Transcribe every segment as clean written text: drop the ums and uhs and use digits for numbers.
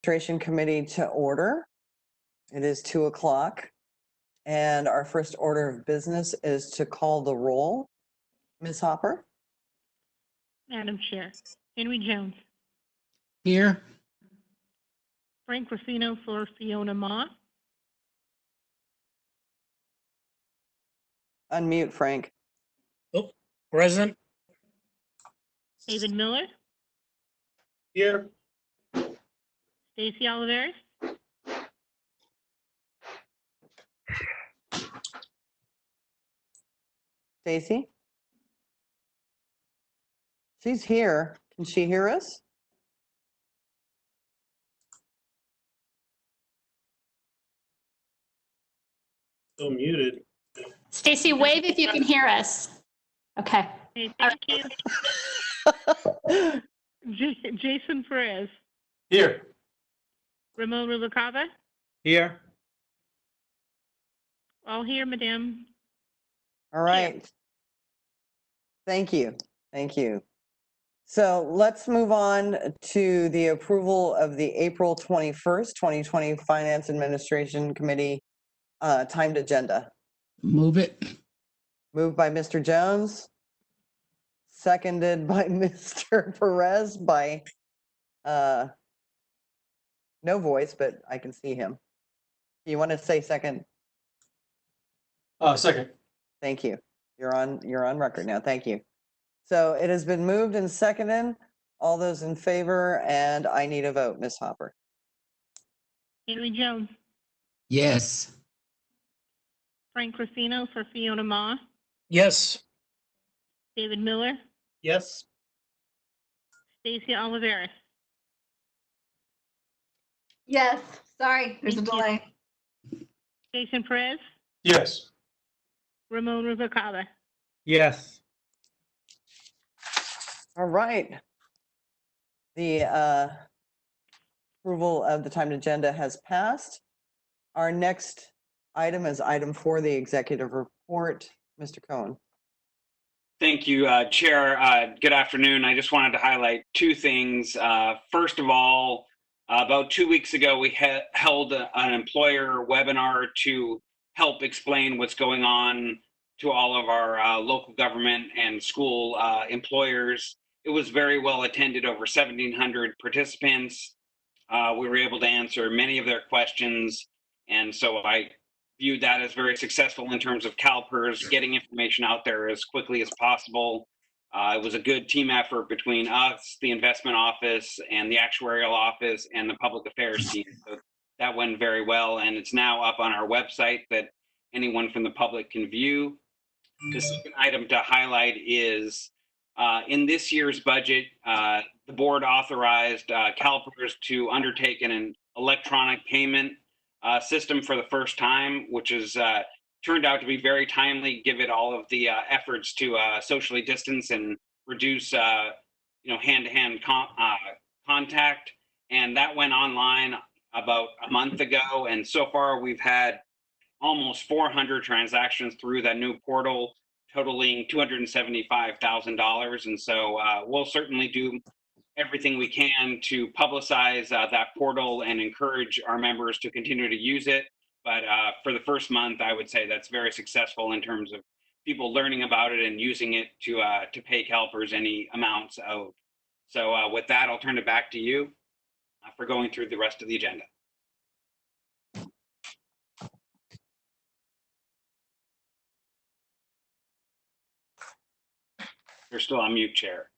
Administration Committee to order. It is 2 o'clock, and our first order of business is to call the roll. Ms. Hopper? Madam Chair, Henry Jones, Here. Frank Rufino for Fiona Ma, Unmute, Frank. Oh, present. David Miller, Here. Stacy Oliveris, Stacy? She's here. Can she hear us? Still muted. Stacy, wave if you can hear us. Okay. hey, thank you. Jason Perez, Here. Ramon Rubalcaba, Here. all here, Madam. All right. Thank you. Thank you. So let's move on to the approval of the April 21st, 2020 Finance Administration Committee timed agenda. Move it. Moved by Mr. Jones, seconded by Mr. Perez by no voice, but I can see him. You want to say second? Second. Thank you. You're on record now. Thank you. So it has been moved and seconded. All those in favor, and I need a vote, Ms. Hopper. Henry Jones, Yes. Frank Rufino for Fiona Ma, Yes. David Miller, Yes. Stacy Oliveris, Yes, sorry, there's a Thank you. delay. Jason Perez, Yes. Ramon Rubalcaba. Yes. All right. The approval of the timed agenda has passed. Our next item is item 4, the executive report. Mr. Cohen. Thank you, Chair. Good afternoon. I just wanted to highlight two things. First of all, about 2 weeks ago, we held an employer webinar to help explain what's going on to all of our local government and school employers. It was very well attended, over 1,700 participants. We were able to answer many of their questions, and so I viewed that as very successful in terms of CalPERS getting information out there as quickly as possible. It was a good team effort between us, the investment office, and the actuarial office, and the public affairs team. So that went very well, and it's now up on our website that anyone from the public can view. The second item to highlight is in this year's budget, the board authorized CalPERS to undertake an electronic payment system for the first time, which has turned out to be very timely, given all of the efforts to socially distance and reduce, hand-to-hand contact. And that went online about a month ago, and so far we've had almost 400 transactions through that new portal, totaling $275,000. And so we'll certainly do everything we can to publicize that portal and encourage our members to continue to use it. But for the first month, I would say that's very successful in terms of people learning about it and using it to pay CalPERS any amounts owed. So with that, I'll turn it back to you for going through the rest of the agenda. You're still on mute, Chair.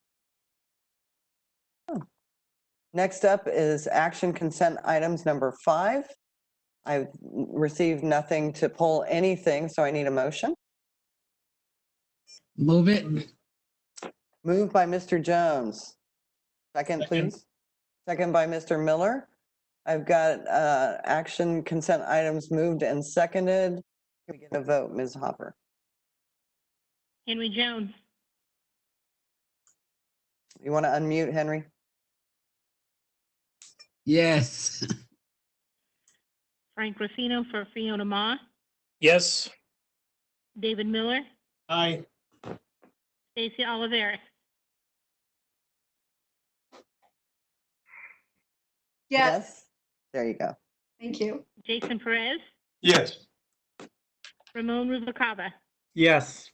Next up is action consent items number 5. I've received nothing to pull anything, so I need a motion. Move it. Moved by Mr. Jones. Second, please. Second by Mr. Miller. I've got action consent items moved and seconded. Can we get a vote, Ms. Hopper? Henry Jones, You want to unmute, Henry? Yes. Frank Rufino for Fiona Ma, Yes. David Miller, Aye. Stacy Oliveris, Yes, There you go. Thank you. Jason Perez, Yes. Ramon Rubalcaba. Yes.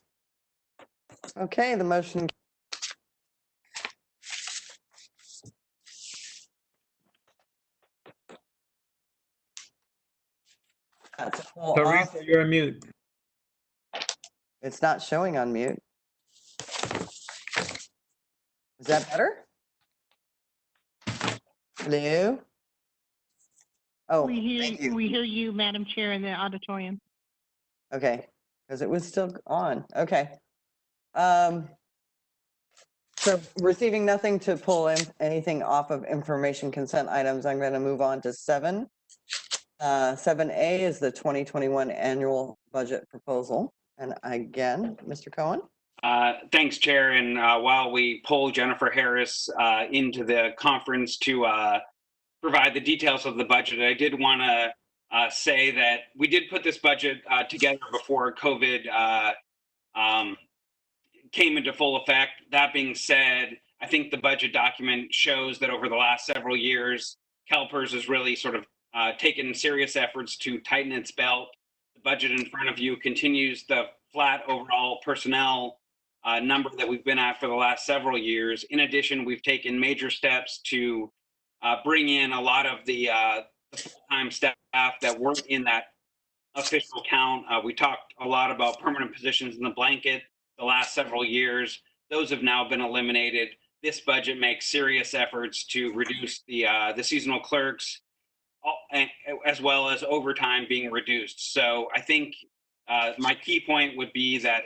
Okay, the motion. To pull off. Teresa, you're on mute. It's not showing on mute. Is that better? Hello? Oh, thank you. We hear you, Madam Chair, in the auditorium. Okay, because it was still on. Okay. So receiving nothing to pull anything off of information consent items, I'm going to move on to 7. 7A is the 2021 annual budget proposal. And again, Mr. Cohen? Thanks, Chair. And while we pull Jennifer Harris into the conference to provide the details of the budget, I did want to say that we did put this budget together before COVID came into full effect. That being said, I think the budget document shows that over the last several years, CalPERS has really sort of taken serious efforts to tighten its belt. The budget in front of you continues the flat overall personnel number that we've been at for the last several years. In addition, we've taken major steps to bring in a lot of the full-time staff that weren't in that official count. We talked a lot about permanent positions in the blanket the last several years. Those have now been eliminated. This budget makes serious efforts to reduce the seasonal clerks, as well as overtime being reduced. So I think my key point would be that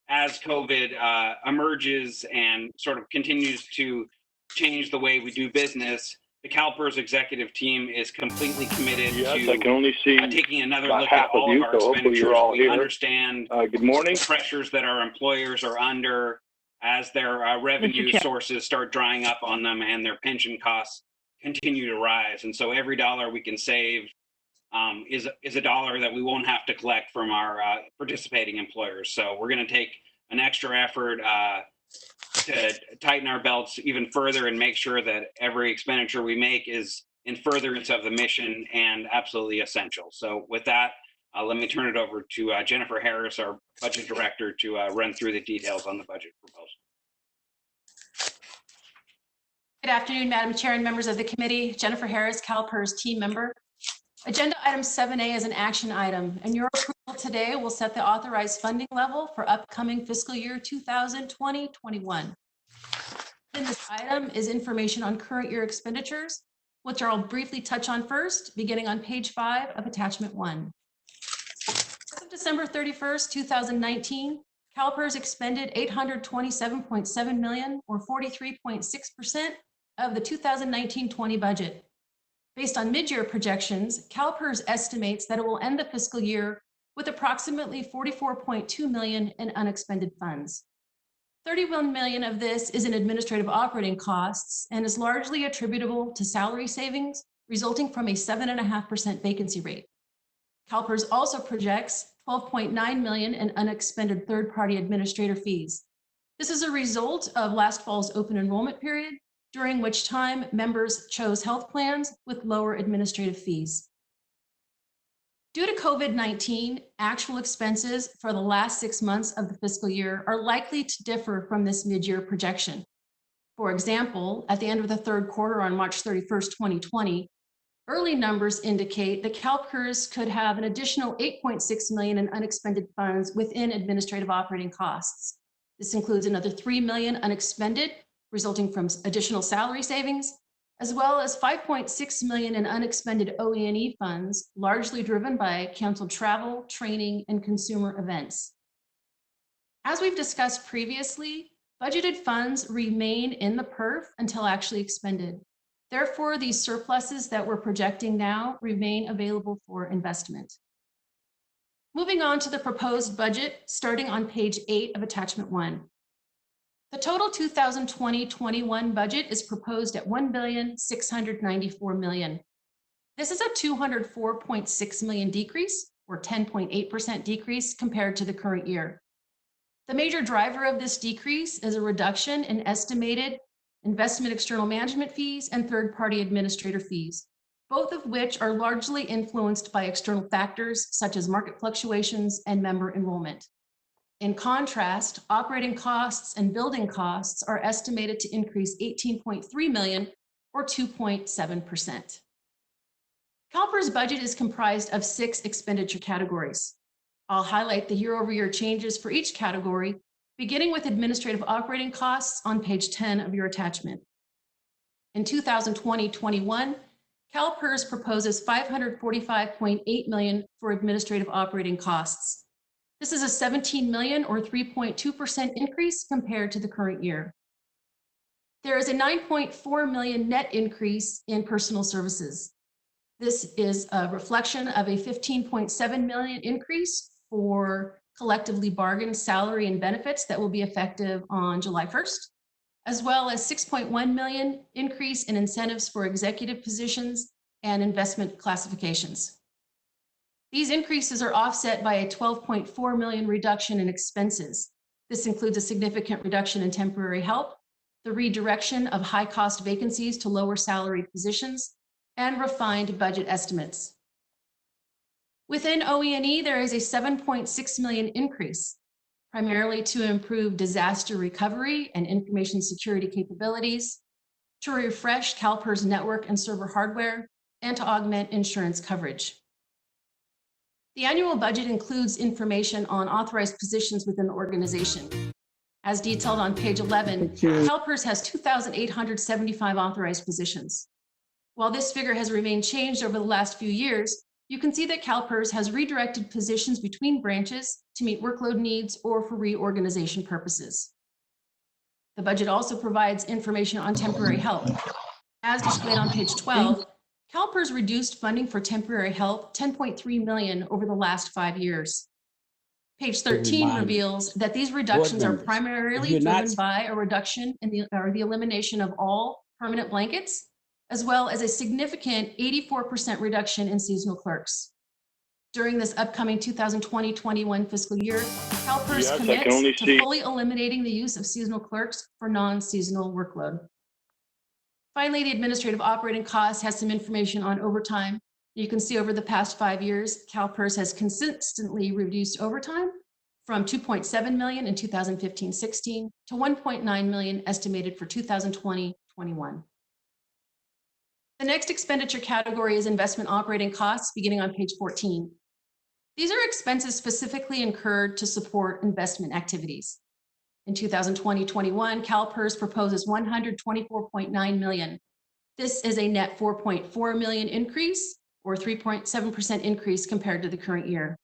as COVID emerges and sort of continues to change the way we do business, the CalPERS executive team is completely committed Yes, to I can only see taking another about look at half of all you, of our so hopefully expenditures. you're all We here. understand Good morning. the pressures that our employers are under as their revenue Chair. sources start drying up on them and their pension costs continue to rise. And so every dollar we can save is a dollar that we won't have to collect from our participating employers. So we're going to take an extra effort to tighten our belts even further and make sure that every expenditure we make is in furtherance of the mission and absolutely essential. So with that, let me turn it over to Jennifer Harris, our budget director, to run through the details on the budget proposal. Good afternoon, Madam Chair and members of the committee. Jennifer Harris, CalPERS team member. Agenda item 7A is an action item, and your approval today will set the authorized funding level for upcoming fiscal year 2020-21. In this item is information on current year expenditures, which I'll briefly touch on first, beginning on page 5 of attachment 1. As of December 31st, 2019, CalPERS expended $827.7 million, or 43.6% of the 2019-20 budget. Based on mid-year projections, CalPERS estimates that it will end the fiscal year with approximately $44.2 million in unexpended funds. $31 million of this is in administrative operating costs and is largely attributable to salary savings resulting from a 7.5% vacancy rate. CalPERS also projects $12.9 million in unexpended third-party administrator fees. This is a result of last fall's open enrollment period, during which time members chose health plans with lower administrative fees. Due to COVID-19, actual expenses for the last 6 months of the fiscal year are likely to differ from this mid-year projection. For example, at the end of the third quarter on March 31st, 2020, early numbers indicate that CalPERS could have an additional $8.6 million in unexpended funds within administrative operating costs. This includes another $3 million unexpended, resulting from additional salary savings, as well as $5.6 million in unexpended OE&E funds, largely driven by canceled travel, training, and consumer events. As we've discussed previously, budgeted funds remain in the PERF until actually expended. Therefore, these surpluses that we're projecting now remain available for investment. Moving on to the proposed budget, starting on page 8 of attachment 1. The total 2020-21 budget is proposed at $1,694 million. This is a $204.6 million decrease, or 10.8% decrease compared to the current year. The major driver of this decrease is a reduction in estimated investment external management fees and third-party administrator fees. both of which are largely influenced by external factors such as market fluctuations and member enrollment. In contrast, operating costs and building costs are estimated to increase 18.3 million or 2.7%. CalPERS budget is comprised of 6 expenditure categories. I'll highlight the year-over-year changes for each category, beginning with administrative operating costs on page 10 of your attachment. In 2020-21, CalPERS proposes $545.8 million for administrative operating costs. This is a 17 million or 3.2% increase compared to the current year. There is a 9.4 million net increase in personal services. This is a reflection of a 15.7 million increase for collectively bargained salary and benefits that will be effective on July 1st, as well as 6.1 million increase in incentives for executive positions and investment classifications. These increases are offset by a 12.4 million reduction in expenses. This includes a significant reduction in temporary help, the redirection of high-cost vacancies to lower salaried positions, and refined budget estimates. Within OE&E, there is a 7.6 million increase, primarily to improve disaster recovery and information security capabilities, to refresh CalPERS network and server hardware, and to augment insurance coverage. The annual budget includes information on authorized positions within the organization. As detailed on page 11, CalPERS has 2,875 authorized positions. While this figure has remained changed over the last few years, you can see that CalPERS has redirected positions between branches to meet workload needs or for reorganization purposes. The budget also provides information on temporary help. As displayed on page 12, CalPERS reduced funding for temporary help 10.3 million over the last 5 years. Page 13 reveals that these reductions are primarily driven by a reduction in the elimination of all permanent blankets, as well as a significant 84% reduction in seasonal clerks. During this upcoming 2020-21 fiscal year, CalPERS commits to fully eliminating the use of seasonal clerks for non-seasonal workload. Finally, the administrative operating cost has some information on overtime. You can see over the past 5 years, CalPERS has consistently reduced overtime from 2.7 million in 2015-16 to 1.9 million estimated for 2020-21. The next expenditure category is investment operating costs, beginning on page 14. These are expenses specifically incurred to support investment activities. In 2020-21, CalPERS proposes 124.9 million. This is a net 4.4 million increase, or 3.7% increase compared to the current year.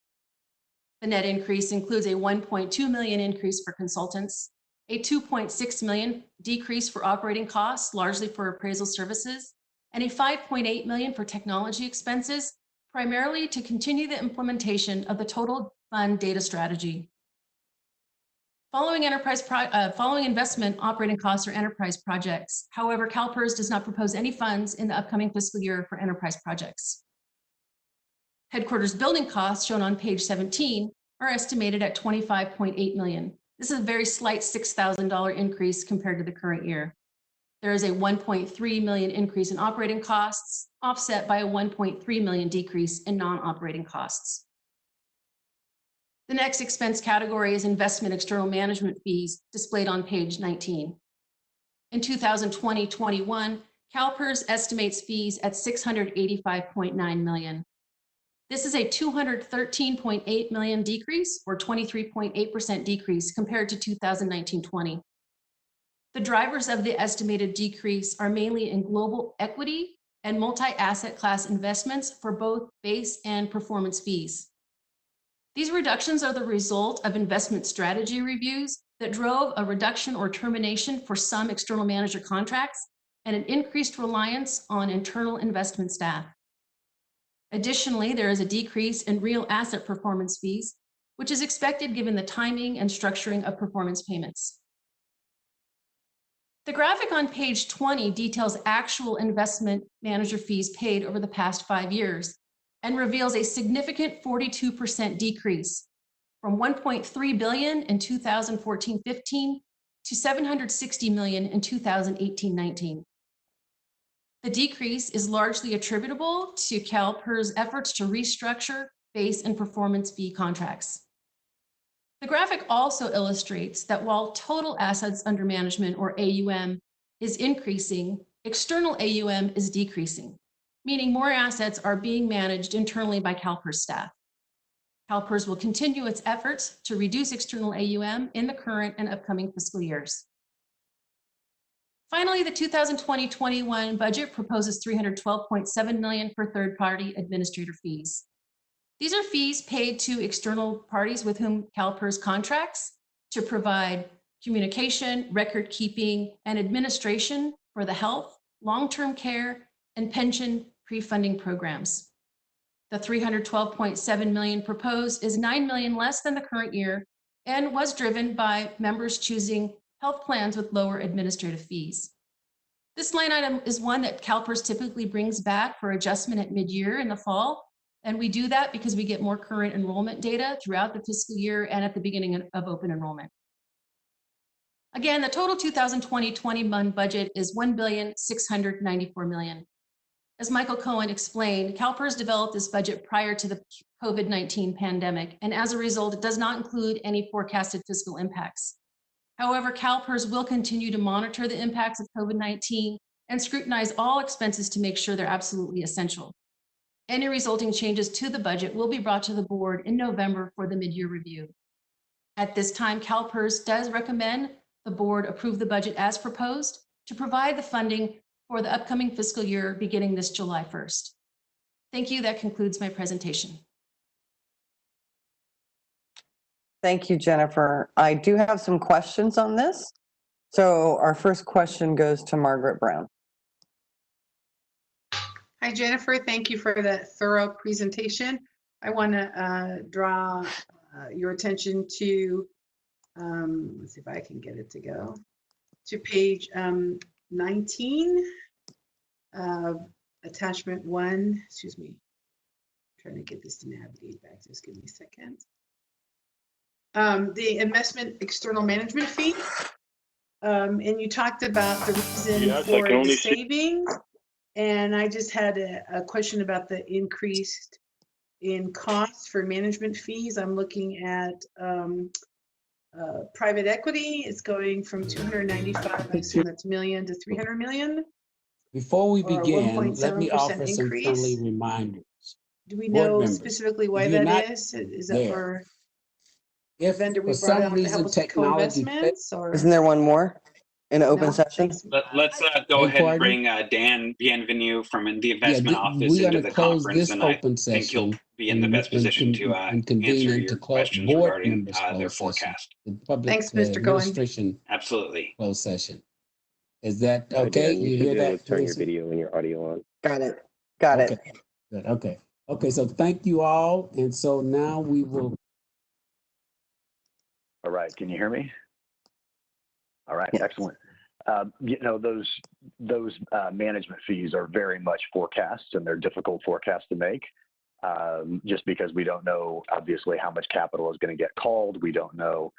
The net increase includes a 1.2 million increase for consultants, a 2.6 million decrease for operating costs, largely for appraisal services, and a 5.8 million for technology expenses, primarily to continue the implementation of the total fund data strategy. Following investment operating costs or enterprise projects. However, CalPERS does not propose any funds in the upcoming fiscal year for enterprise projects. Headquarters building costs, shown on page 17, are estimated at 25.8 million. This is a very slight $6,000 increase compared to the current year. There is a 1.3 million increase in operating costs, offset by a 1.3 million decrease in non-operating costs. The next expense category is investment external management fees, displayed on page 19. In 2020-21, CalPERS estimates fees at 685.9 million. This is a 213.8 million decrease, or 23.8% decrease compared to 2019-20. The drivers of the estimated decrease are mainly in global equity and multi-asset class investments for both base and performance fees. These reductions are the result of investment strategy reviews that drove a reduction or termination for some external manager contracts and an increased reliance on internal investment staff. Additionally, there is a decrease in real asset performance fees, which is expected given the timing and structuring of performance payments. The graphic on page 20 details actual investment manager fees paid over the past 5 years and reveals a significant 42% decrease from 1.3 billion in 2014-15 to 760 million in 2018-19. The decrease is largely attributable to CalPERS' efforts to restructure base and performance fee contracts. The graphic also illustrates that while total assets under management, or AUM, is increasing, external AUM is decreasing, meaning more assets are being managed internally by CalPERS staff. CalPERS will continue its efforts to reduce external AUM in the current and upcoming fiscal years. Finally, the 2020-21 budget proposes $312.7 million for third-party administrator fees. These are fees paid to external parties with whom CalPERS contracts to provide communication, record keeping, and administration for the health, long-term care, and pension pre-funding programs. The $312.7 million proposed is $9 million less than the current year and was driven by members choosing health plans with lower administrative fees. This line item is one that CalPERS typically brings back for adjustment at mid-year in the fall. And we do that because we get more current enrollment data throughout the fiscal year and at the beginning of open enrollment. Again, the total 2020-21 budget is $1,694 million. As Michael Cohen explained, CalPERS developed this budget prior to the COVID-19 pandemic, and as a result, it does not include any forecasted fiscal impacts. However, CalPERS will continue to monitor the impacts of COVID-19 and scrutinize all expenses to make sure they're absolutely essential. Any resulting changes to the budget will be brought to the board in November for the mid-year review. At this time, CalPERS does recommend the board approve the budget as proposed to provide the funding for the upcoming fiscal year beginning this July 1st. Thank you. That concludes my presentation. Thank you, Jennifer. I do have some questions on this. So our first question goes to Margaret Brown. Hi, Jennifer. Thank you for that thorough presentation. I want to draw your attention to, let's see if I can get it to go, to page 19, attachment 1. Excuse me. I'm trying to get this to navigate back. Just give me a second. The investment external management fee. And you talked about the reason for the savings. And I just had a question about the increase in costs for management fees. I'm looking at private equity. It's going from 295, I assume that's million, to 300 million. Before we Or a begin, let me 1.7% offer some increase. friendly reminders. Do we Board know members, specifically why if you're that not is? Is there, that for If vendor we for brought some out to help reason us with technology, co-investments, or? Isn't there one more in open No? session? Thanks. Let's go Beg ahead and pardon? bring Dan Bienvenue from the yeah, investment office we're into going to the close conference, this and I open think he'll session be in the best position to and convene answer into your questions board regarding members their closed session, forecast. the public Thanks, Mr. Cohen. administration Absolutely. closed session. Is that Dan, okay? you You should hear be able that? to turn your Lisa? video and your audio on. Got it. Got Okay. it. Good. Okay. Okay. So thank you all. And so now we will. All right, can you hear me? All right, Yes. excellent. You know, those management fees are very much forecasts, and they're difficult forecasts to make, just because we don't know, obviously, how much capital is going to get called. We don't know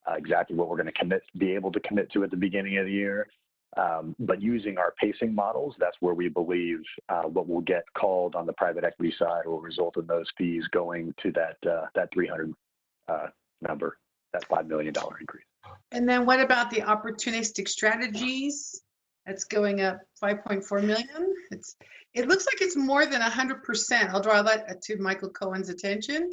exactly what we're going to be able to commit to at the beginning of the year. But using our pacing models, that's where we believe what will get called on the private equity side will result in those fees going to that 300 number, that $5 million increase. And then what about the opportunistic strategies? That's going up 5.4 million. It looks like it's more than 100%. I'll draw that to Michael Cohen's attention.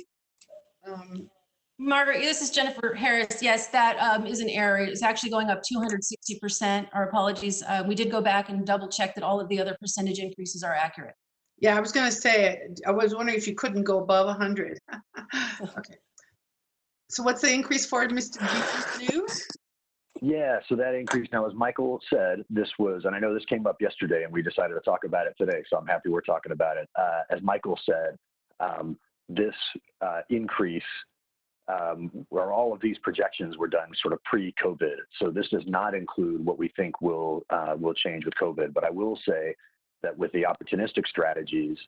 Margaret, this is Jennifer Harris. Yes, that is an error. It's actually going up 260%. Our apologies. We did go back and double check that all of the other percentage increases are accurate. Yeah, I was going to say, I was wondering if you couldn't go above 100. Okay. So what's the increase for Mr. New? Yeah, so that increase now, as Michael said, this was, and I know this came up yesterday and we decided to talk about it today, so I'm happy we're talking about it. As Michael said, this increase, where all of these projections were done sort of pre-COVID. So this does not include what we think will change with COVID. But I will say that with the opportunistic strategies,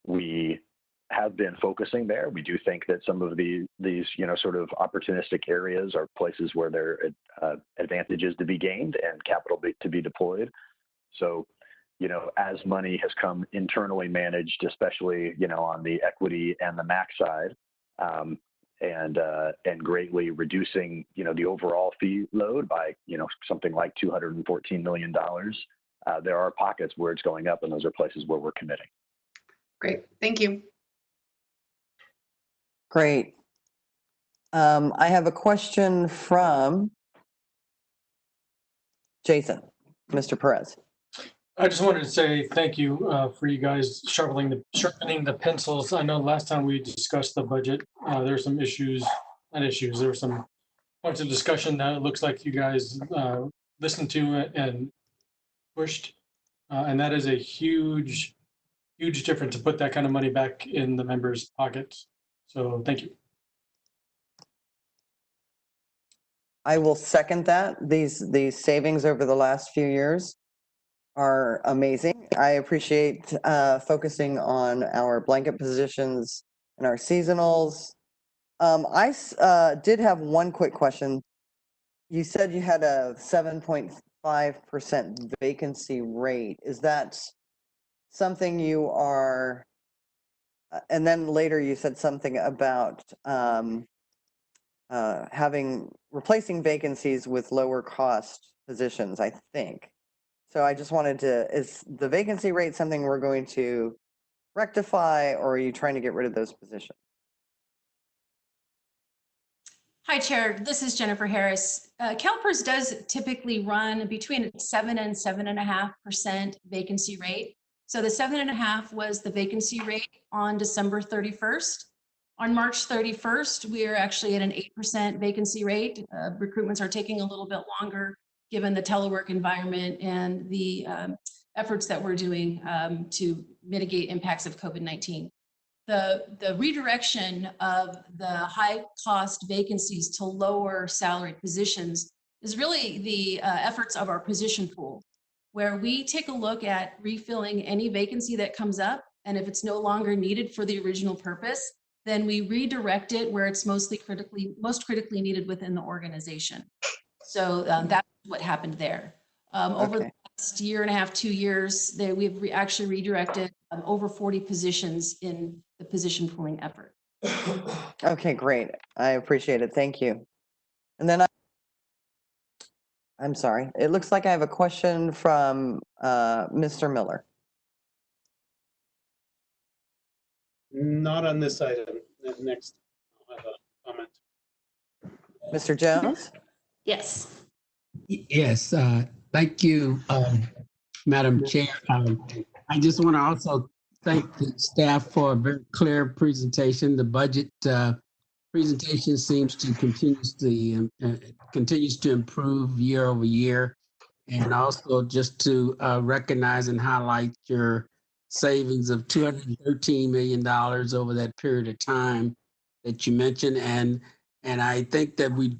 we have been focusing there. We do think that some of these sort of opportunistic areas are places where there are advantages to be gained and capital to be deployed. So as money has come internally managed, especially, on the equity and the MAC side, and greatly reducing, the overall fee load by, something like $214 million. There are pockets where it's going up, and those are places where we're committing. Great, thank you. Great. I have a question from Jason, Mr. Perez. I just wanted to say thank you for you guys sharpening the pencils. I know last time we discussed the budget, there were some issues, not issues, there were some points of discussion that it looks like you guys listened to it and pushed. And that is a huge, huge difference to put that kind of money back in the members' pockets. So thank you. I will second that. These savings over the last few years are amazing. I appreciate focusing on our blanket positions and our seasonals. I did have one quick question. You said you had a 7.5% vacancy rate. Is that something you are, and then later you said something about replacing vacancies with lower cost positions, I think. So I just wanted to, is the vacancy rate something we're going to rectify, or are you trying to get rid of those positions? Hi, Chair. This is Jennifer Harris. CalPERS does typically run between 7 and 7.5% vacancy rate. So the 7.5 was the vacancy rate on December 31st. On March 31st, we are actually at an 8% vacancy rate. Recruitments are taking a little bit longer given the telework environment and the efforts that we're doing to mitigate impacts of COVID-19. The redirection of the high cost vacancies to lower salaried positions is really the efforts of our position pool, where we take a look at refilling any vacancy that comes up. And if it's no longer needed for the original purpose, then we redirect it where it's most critically needed within the organization. So that's what happened there. Over the last year and a half, 2 years, we've actually redirected over 40 positions in the position pooling effort. Okay, great. I appreciate it. Thank you. And then I'm sorry. It looks like I have a question from Mr. Miller. Not on this item. Next, I'll have a comment. Mr. Jones? Yes. Yes, thank you, Madam Chair. I just want to also thank the staff for a very clear presentation. The budget presentation seems to continues to improve year over year, and also just to recognize and highlight your savings of $213 million over that period of time that you mentioned, and I think that we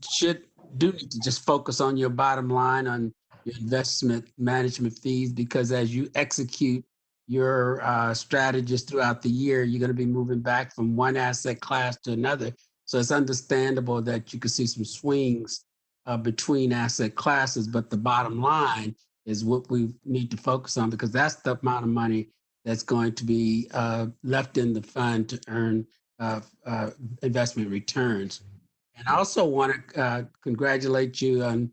do need to just focus on your bottom line on your investment management fees, because as you execute your strategies throughout the year, you're going to be moving back from one asset class to another. So it's understandable that you can see some swings between asset classes, but the bottom line is what we need to focus on, because that's the amount of money that's going to be left in the fund to earn investment returns. And I also want to congratulate you on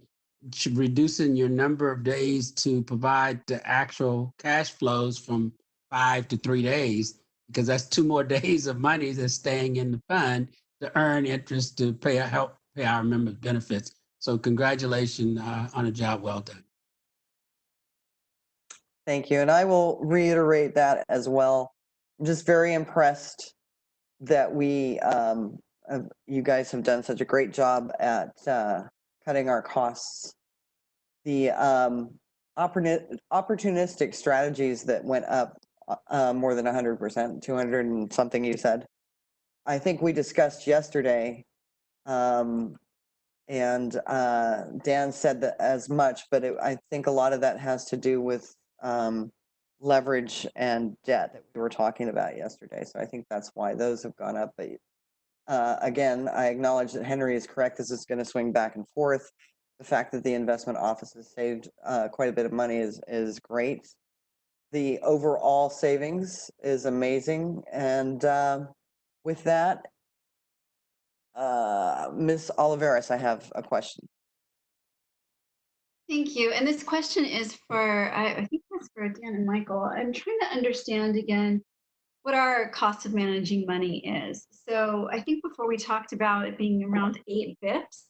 reducing your number of days to provide the actual cash flows from 5 to 3 days, because that's 2 more days of money that's staying in the fund to earn interest to help pay our members' benefits. So congratulations on a job well done. Thank you. And I will reiterate that as well. I'm just very impressed that you guys have done such a great job at cutting our costs. The opportunistic strategies that went up more than 100%, 200 and something you said, I think we discussed yesterday, and Dan said that as much, but I think a lot of that has to do with leverage and debt that we were talking about yesterday. So I think that's why those have gone up. But again, I acknowledge that Henry is correct. This is going to swing back and forth. The fact that the investment office has saved quite a bit of money is great. the overall savings is amazing. And with that, Ms. Oliveris, I have a question. Thank you. And this question is for, I think that's for Dan and Michael. I'm trying to understand again what our cost of managing money is. So I think before we talked about it being around 8 bips.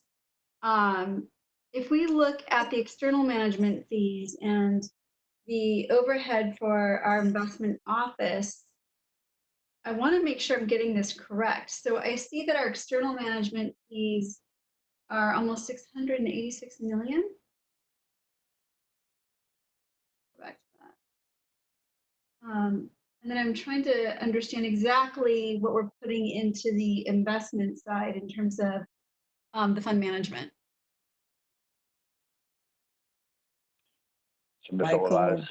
If we look at the external management fees and the overhead for our investment office, I want to make sure I'm getting this correct. So I see that our external management fees are almost 686 million. Correct that. And then I'm trying to understand exactly what we're putting into the investment side in terms of the fund management. So Ms. Olivares,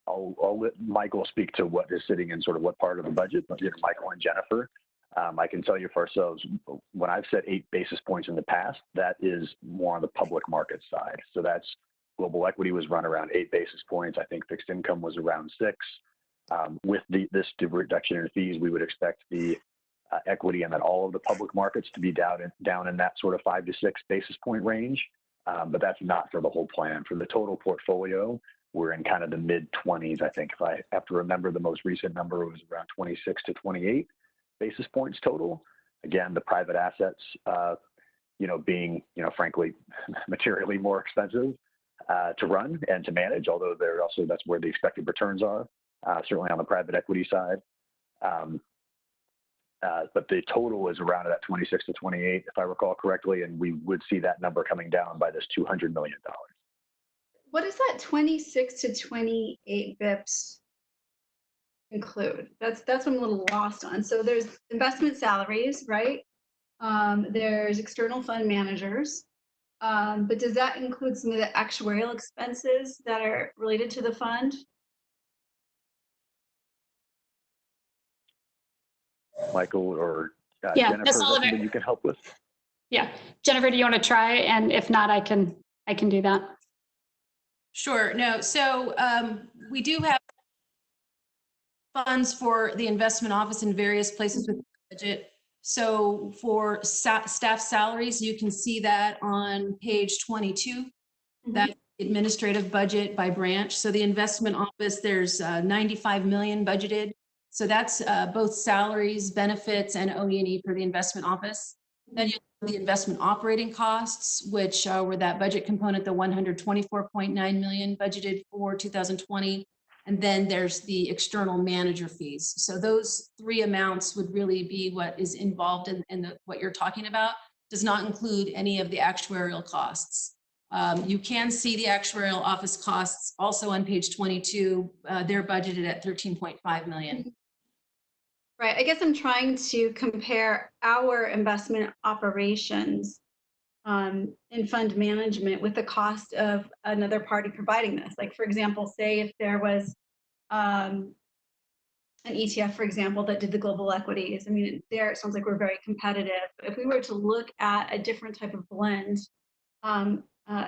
I'll let Michael speak to what is sitting in sort of what part of the budget, but Michael and Jennifer. I can tell you for ourselves, when I've said 8 basis points in the past, that is more on the public market side. So that's global equity was run around 8 basis points. I think fixed income was around 6. With this reduction in fees, we would expect the equity and then all of the public markets to be down in that sort of 5 to 6 basis point range. But that's not for the whole plan. For the total portfolio, we're in kind of the mid 20s. I think if I have to remember, the most recent number was around 26 to 28 basis points total. Again, the private assets, being, frankly, materially more expensive to run and to manage, although they're also, that's where the expected returns are, certainly on the private equity side. But the total is around that 26 to 28, if I recall correctly, and we would see that number coming down by this $200 million. What does that 26 to 28 bips include? That's what I'm a little lost on. So there's investment salaries, right? There's external fund managers. But does that include some of the actuarial expenses that are related to the fund? Michael or Yeah, Jennifer, Ms. is that Oliver. something you can help with? Yeah, Jennifer, do you want to try? And if not, I can do that. Sure. No. So we do have funds for the investment office in various places with the budget. So for staff salaries, you can see that on page 22. That's administrative budget by branch. So the investment office, there's 95 million budgeted. So that's both salaries, benefits, and OE&E for the investment office. Then you have the investment operating costs, which were that budget component, the 124.9 million budgeted for 2020. And then there's the external manager fees. So those 3 amounts would really be what is involved in what you're talking about. Does not include any of the actuarial costs. You can see the actuarial office costs also on page 22. They're budgeted at 13.5 million. Right. I guess I'm trying to compare our investment operations in fund management with the cost of another party providing this. Like, for example, say if there was an ETF, for example, that did the global equities. I mean, there it sounds like we're very competitive. If we were to look at a different type of blend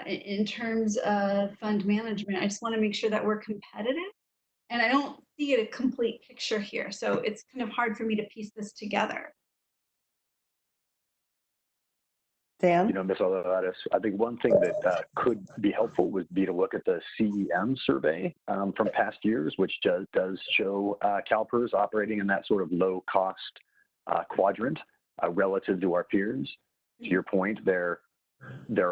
in terms of fund management, I just want to make sure that we're competitive. And I don't see a complete picture here. So it's kind of hard for me to piece this together. Dan? Ms. Olivares, I think one thing that could be helpful would be to look at the CEM survey from past years, which does show CalPERS operating in that sort of low cost quadrant relative to our peers. To your point, there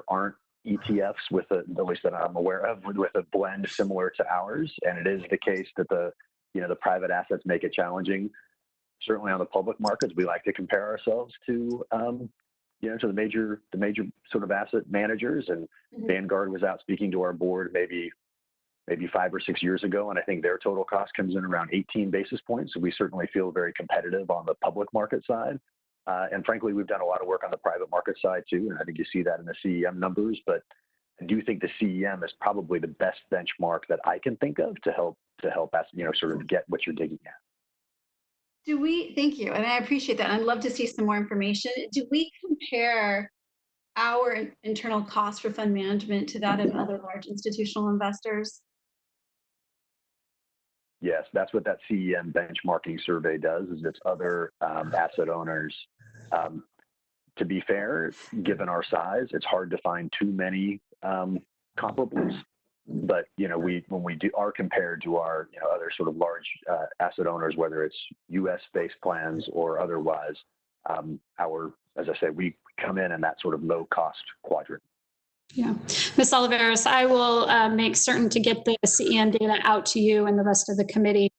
aren't ETFs with at least that I'm aware of, with a blend similar to ours. And it is the case that the private assets make it challenging. Certainly on the public markets, we like to compare ourselves to the major sort of asset managers. And Vanguard was out speaking to our board maybe 5 or 6 years ago, and I think their total cost comes in around 18 basis points. So we certainly feel very competitive on the public market side. And frankly, we've done a lot of work on the private market side too, and I think you see that in the CEM numbers. But I do think the CEM is probably the best benchmark that I can think of to help us, sort of get what you're digging at. Thank you, and I appreciate that. I'd love to see some more information. Do we compare our internal cost for fund management to that of other large institutional investors? Yes, that's what that CEM benchmarking survey does, is it's other asset owners. To be fair, given our size, it's hard to find too many comparables. But, when we are compared to our, other sort of large asset owners, whether it's US-based plans or otherwise, as I said, we come in that sort of low-cost quadrant. Yeah. Ms. Oliveros, I will make certain to get the CEM data out to you and the rest of the committee.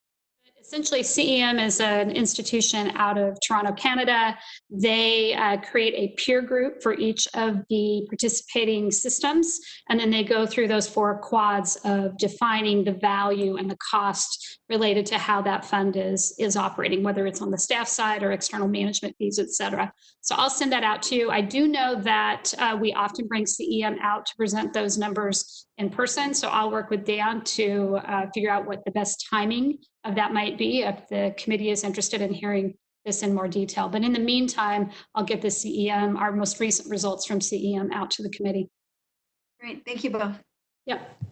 Essentially, CEM is an institution out of Toronto, Canada. They create a peer group for each of the participating systems, and then they go through those 4 quads of defining the value and the cost related to how that fund is operating, whether it's on the staff side or external management fees, et cetera. So I'll send that out to you. I do know that we often bring CEM out to present those numbers in person. So I'll work with Dan to figure out what the best timing of that might be if the committee is interested in hearing this in more detail. But in the meantime, I'll get the CEM, our most recent results from CEM, out to the committee. Great, thank you both. Yep.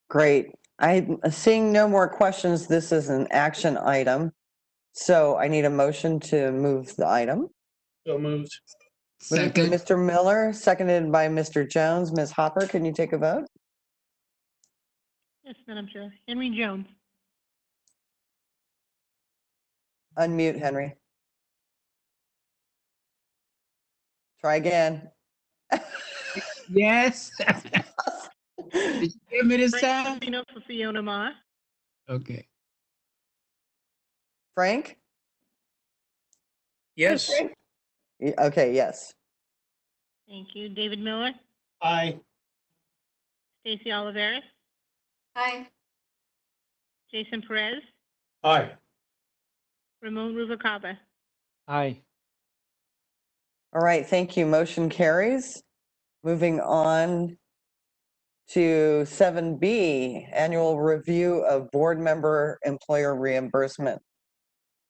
Great. I'm seeing no more questions. This is an action item. So I need a motion to move the item. So moved. Moved by Second. Mr. Miller, seconded by Mr. Jones. Ms. Hopper, can you take a vote? Yes, Madam Chair. Henry Jones. Unmute, Henry. Try again. Yes. Did you give me this time? Frank Rufino for Fiona Ma. Okay. Frank? Yes. Okay, yes. Thank you. David Miller. Aye. Stacey Oliveris. Aye. Jason Perez. Aye. Ramon Rubalcaba. Aye. All right, thank you. Motion carries. Moving on to 7B, annual review of board member employer reimbursement.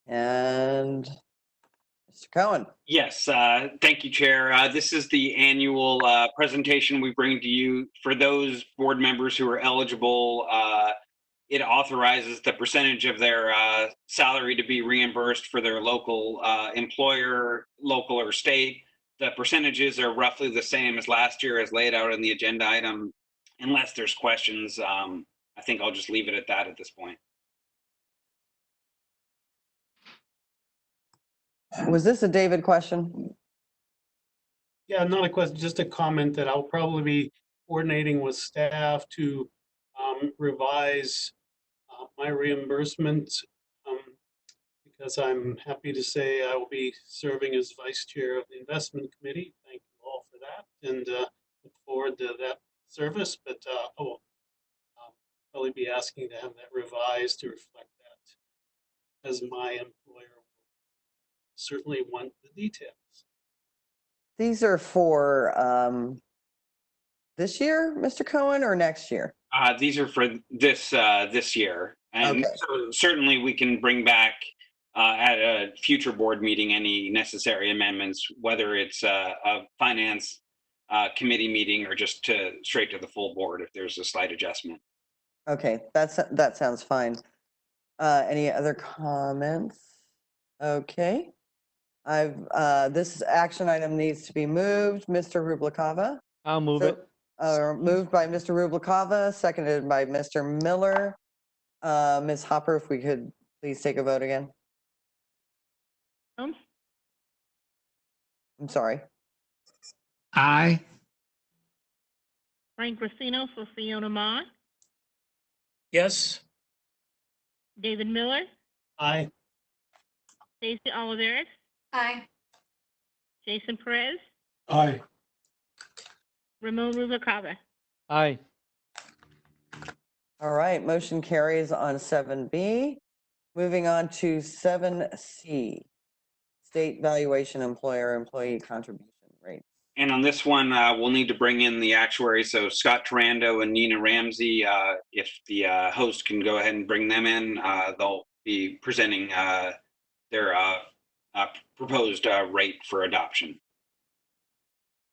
And Mr. Cohen. Yes, thank you, Chair. This is the annual presentation we bring to you. For those board members who are eligible, it authorizes the percentage of their salary to be reimbursed for their local employer, local or state. The percentages are roughly the same as last year as laid out in the agenda item. Unless there's questions, I think I'll just leave it at that at this point. Was this a David question? Yeah, not a question, just a comment that I'll probably be coordinating with staff to revise my reimbursement because I'm happy to say I will be serving as vice chair of the investment committee. Thank you all for that, and look forward to that service. But I will probably be asking to have that revised to reflect that, as my employer will certainly want the details. These are for this year, Mr. Cohen, or next year? These are for this year, and Okay. so certainly we can bring back at a future board meeting any necessary amendments, whether it's a finance committee meeting or just straight to the full board if there's a slight adjustment. Okay, that sounds fine. Any other comments? Okay. This action item needs to be moved. Mr. Rubalcaba? I'll move it. Moved by Mr. Rubalcaba, seconded by Mr. Miller. Ms. Hopper, if we could please take a vote again. Jones. I'm sorry. Aye. Frank Rufino for Fiona Ma. Yes. David Miller. Aye. Stacey Oliveris. Aye. Jason Perez. Aye. Ramon Rubalcaba. Aye. All right, motion carries on 7B. Moving on to 7C, state valuation employee contribution rate. And on this one, we'll need to bring in the actuary. So Scott Tarando and Nina Ramsey, if the host can go ahead and bring them in, they'll be presenting their proposed rate for adoption.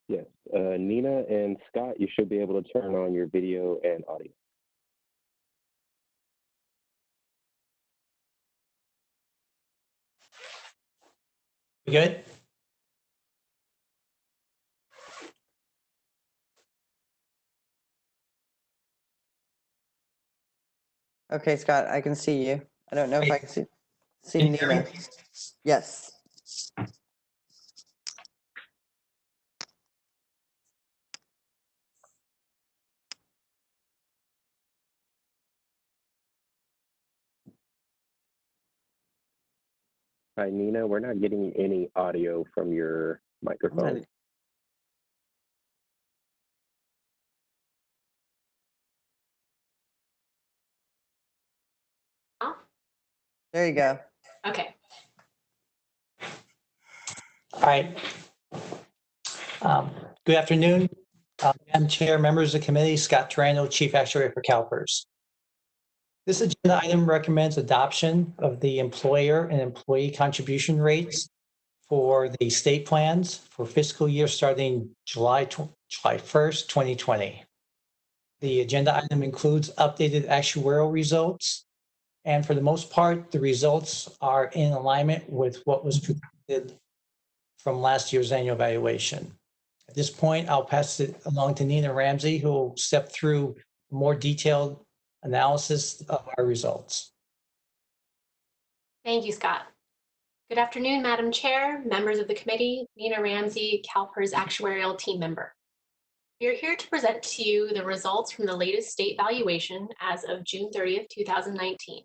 Yes, Nina and Scott, you should be able to turn on your video and audio. We good? Okay, Scott, I can see you. I don't know if I can see Can you hear me? Nina. Yes. Hi, Nina. We're not getting any audio from your microphone. There you go. Okay. All right. Good afternoon, Madam Chair, members of the committee, Scott Tarano, Chief Actuary for CalPERS. This agenda item recommends adoption of the employer and employee contribution rates for the state plans for fiscal year starting July 1st, 2020. The agenda item includes updated actuarial results, and for the most part, the results are in alignment with what was predicted from last year's annual evaluation. At this point, I'll pass it along to Nina Ramsey, who will step through more detailed analysis of our results. Thank you, Scott. Good afternoon, Madam Chair, members of the committee, Nina Ramsey, CalPERS actuarial team member. We are here to present to you the results from the latest state valuation as of June 30th, 2019.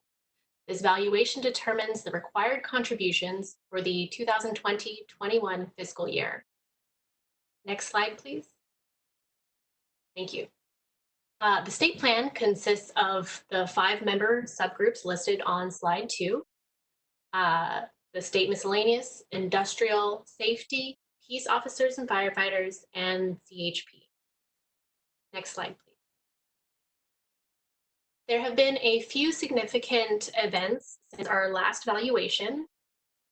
This valuation determines the required contributions for the 2020-21 fiscal year. Next slide, please. Thank you. The state plan consists of the 5-member subgroups listed on slide 2. The state miscellaneous, industrial, safety, peace officers and firefighters, and CHP. Next slide, please. There have been a few significant events since our last valuation.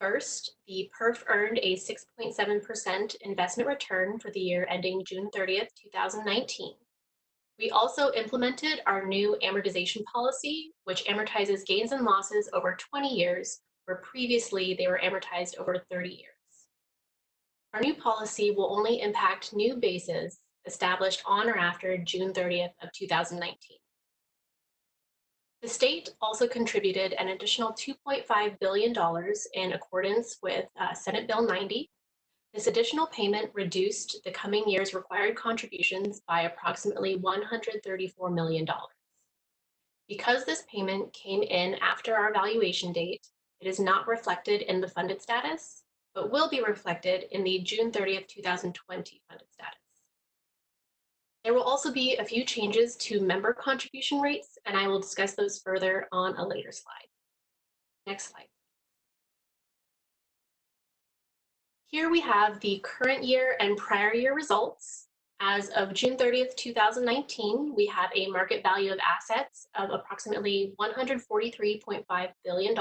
First, the PERF earned a 6.7% investment return for the year ending June 30th, 2019. We also implemented our new amortization policy, which amortizes gains and losses over 20 years, where previously they were amortized over 30 years. Our new policy will only impact new bases established on or after June 30th of 2019. The state also contributed an additional $2.5 billion in accordance with Senate Bill 90. This additional payment reduced the coming year's required contributions by approximately $134 million. Because this payment came in after our valuation date, it is not reflected in the funded status, but will be reflected in the June 30th, 2020 funded status. There will also be a few changes to member contribution rates, and I will discuss those further on a later slide. Next slide. Here we have the current year and prior year results. As of June 30th, 2019, we have a market value of assets of approximately $143.5 billion.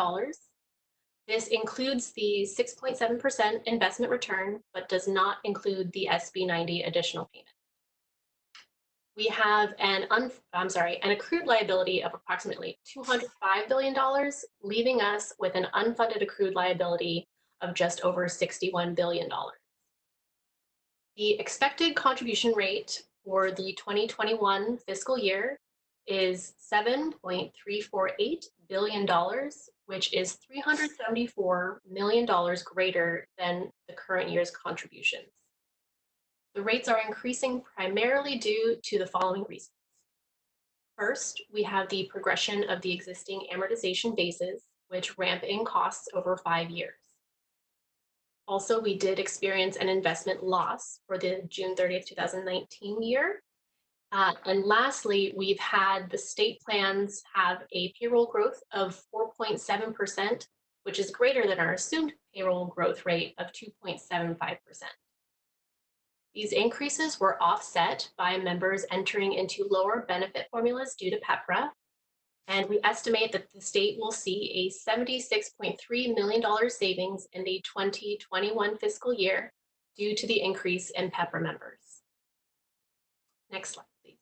This includes the 6.7% investment return, but does not include the SB 90 additional payment. We have an accrued liability of approximately $205 billion, leaving us with an unfunded accrued liability of just over $61 billion. The expected contribution rate for the 2021 fiscal year is $7.348 billion, which is $374 million greater than the current year's contributions. The rates are increasing primarily due to the following reasons. First, we have the progression of the existing amortization bases, which ramp in costs over 5 years. Also, we did experience an investment loss for the June 30th, 2019 year. And lastly, we've had the state plans have a payroll growth of 4.7%, which is greater than our assumed payroll growth rate of 2.75%. These increases were offset by members entering into lower benefit formulas due to PEPRA, and we estimate that the state will see a $76.3 million savings in the 2021 fiscal year due to the increase in PEPRA members. Next slide, please.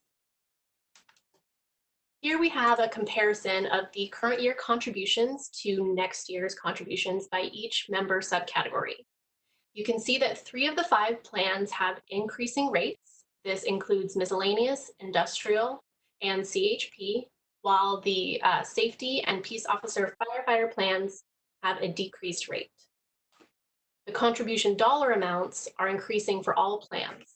Here we have a comparison of the current year contributions to next year's contributions by each member subcategory. You can see that 3 of the 5 plans have increasing rates. This includes miscellaneous, industrial, and CHP, while the safety and peace officer firefighter plans have a decreased rate. The contribution dollar amounts are increasing for all plans.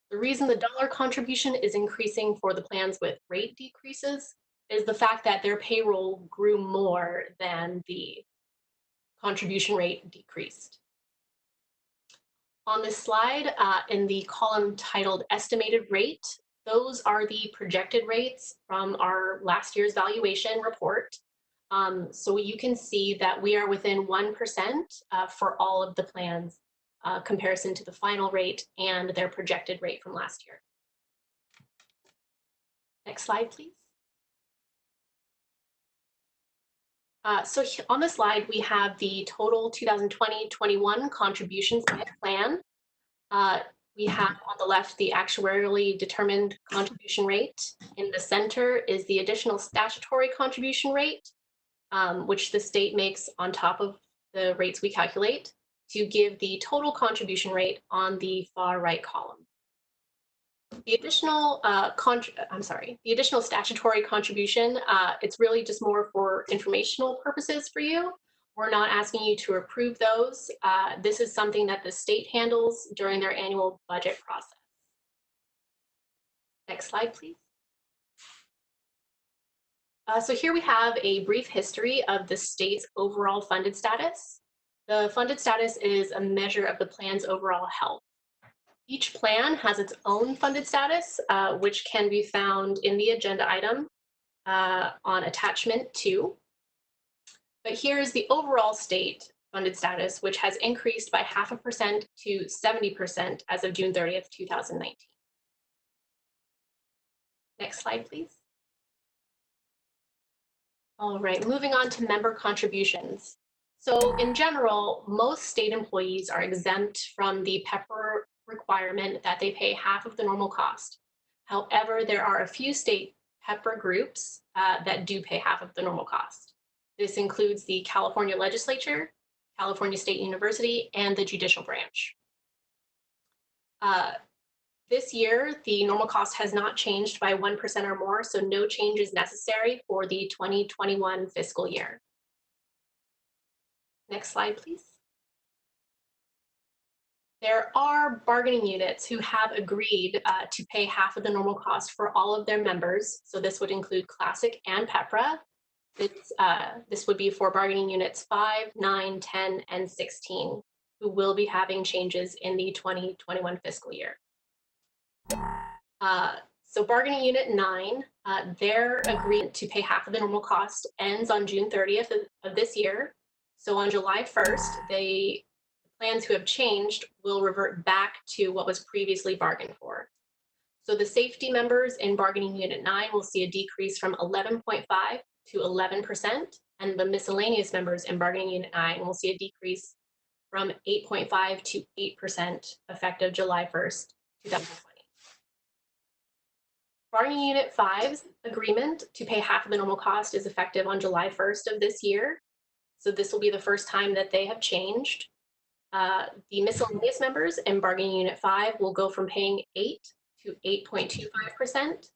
The reason the dollar contribution is increasing for the plans with rate decreases is the fact that their payroll grew more than the contribution rate decreased. On this slide, in the column titled Estimated Rate, those are the projected rates from our last year's valuation report. So you can see that we are within 1% for all of the plans, comparison to the final rate and their projected rate from last year. Next slide, please. So on the slide, we have the total 2020-21 contributions by plan. We have on the left the actuarially determined contribution rate. In the center is the additional statutory contribution rate, which the state makes on top of the rates we calculate to give the total contribution rate on the far right column. The additional the additional statutory contribution, it's really just more for informational purposes for you. We're not asking you to approve those. This is something that the state handles during their annual budget process. Next slide, please. So here we have a brief history of the state's overall funded status. The funded status is a measure of the plan's overall health. Each plan has its own funded status, which can be found in the agenda item on attachment 2. But here's the overall state funded status, which has increased by 0.5% to 70% as of June 30th, 2019. Next slide, please. All right, moving on to member contributions. So in general, most state employees are exempt from the PEPRA requirement that they pay half of the normal cost. However, there are a few state PEPRA groups that do pay half of the normal cost. This includes the California Legislature, California State University, and the Judicial Branch. This year, the normal cost has not changed by 1% or more, so no change is necessary for the 2021 fiscal year. Next slide, please. There are bargaining units who have agreed to pay half of the normal cost for all of their members. So this would include Classic and PEPRA. This would be for bargaining units 5, 9, 10, and 16, who will be having changes in the 2021 fiscal year. So bargaining unit 9, their agreement to pay half of the normal cost ends on June 30th of this year. So on July 1st, the plans who have changed will revert back to what was previously bargained for. So the safety members in bargaining unit 9 will see a decrease from 11.5 to 11%, and the miscellaneous members in bargaining unit 9 will see a decrease from 8.5 to 8% effective July 1st, 2020. Bargaining unit 5's agreement to pay half of the normal cost is effective on July 1st of this year. So this will be the first time that they have changed. The miscellaneous members in bargaining unit 5 will go from paying 8 to 8.25%,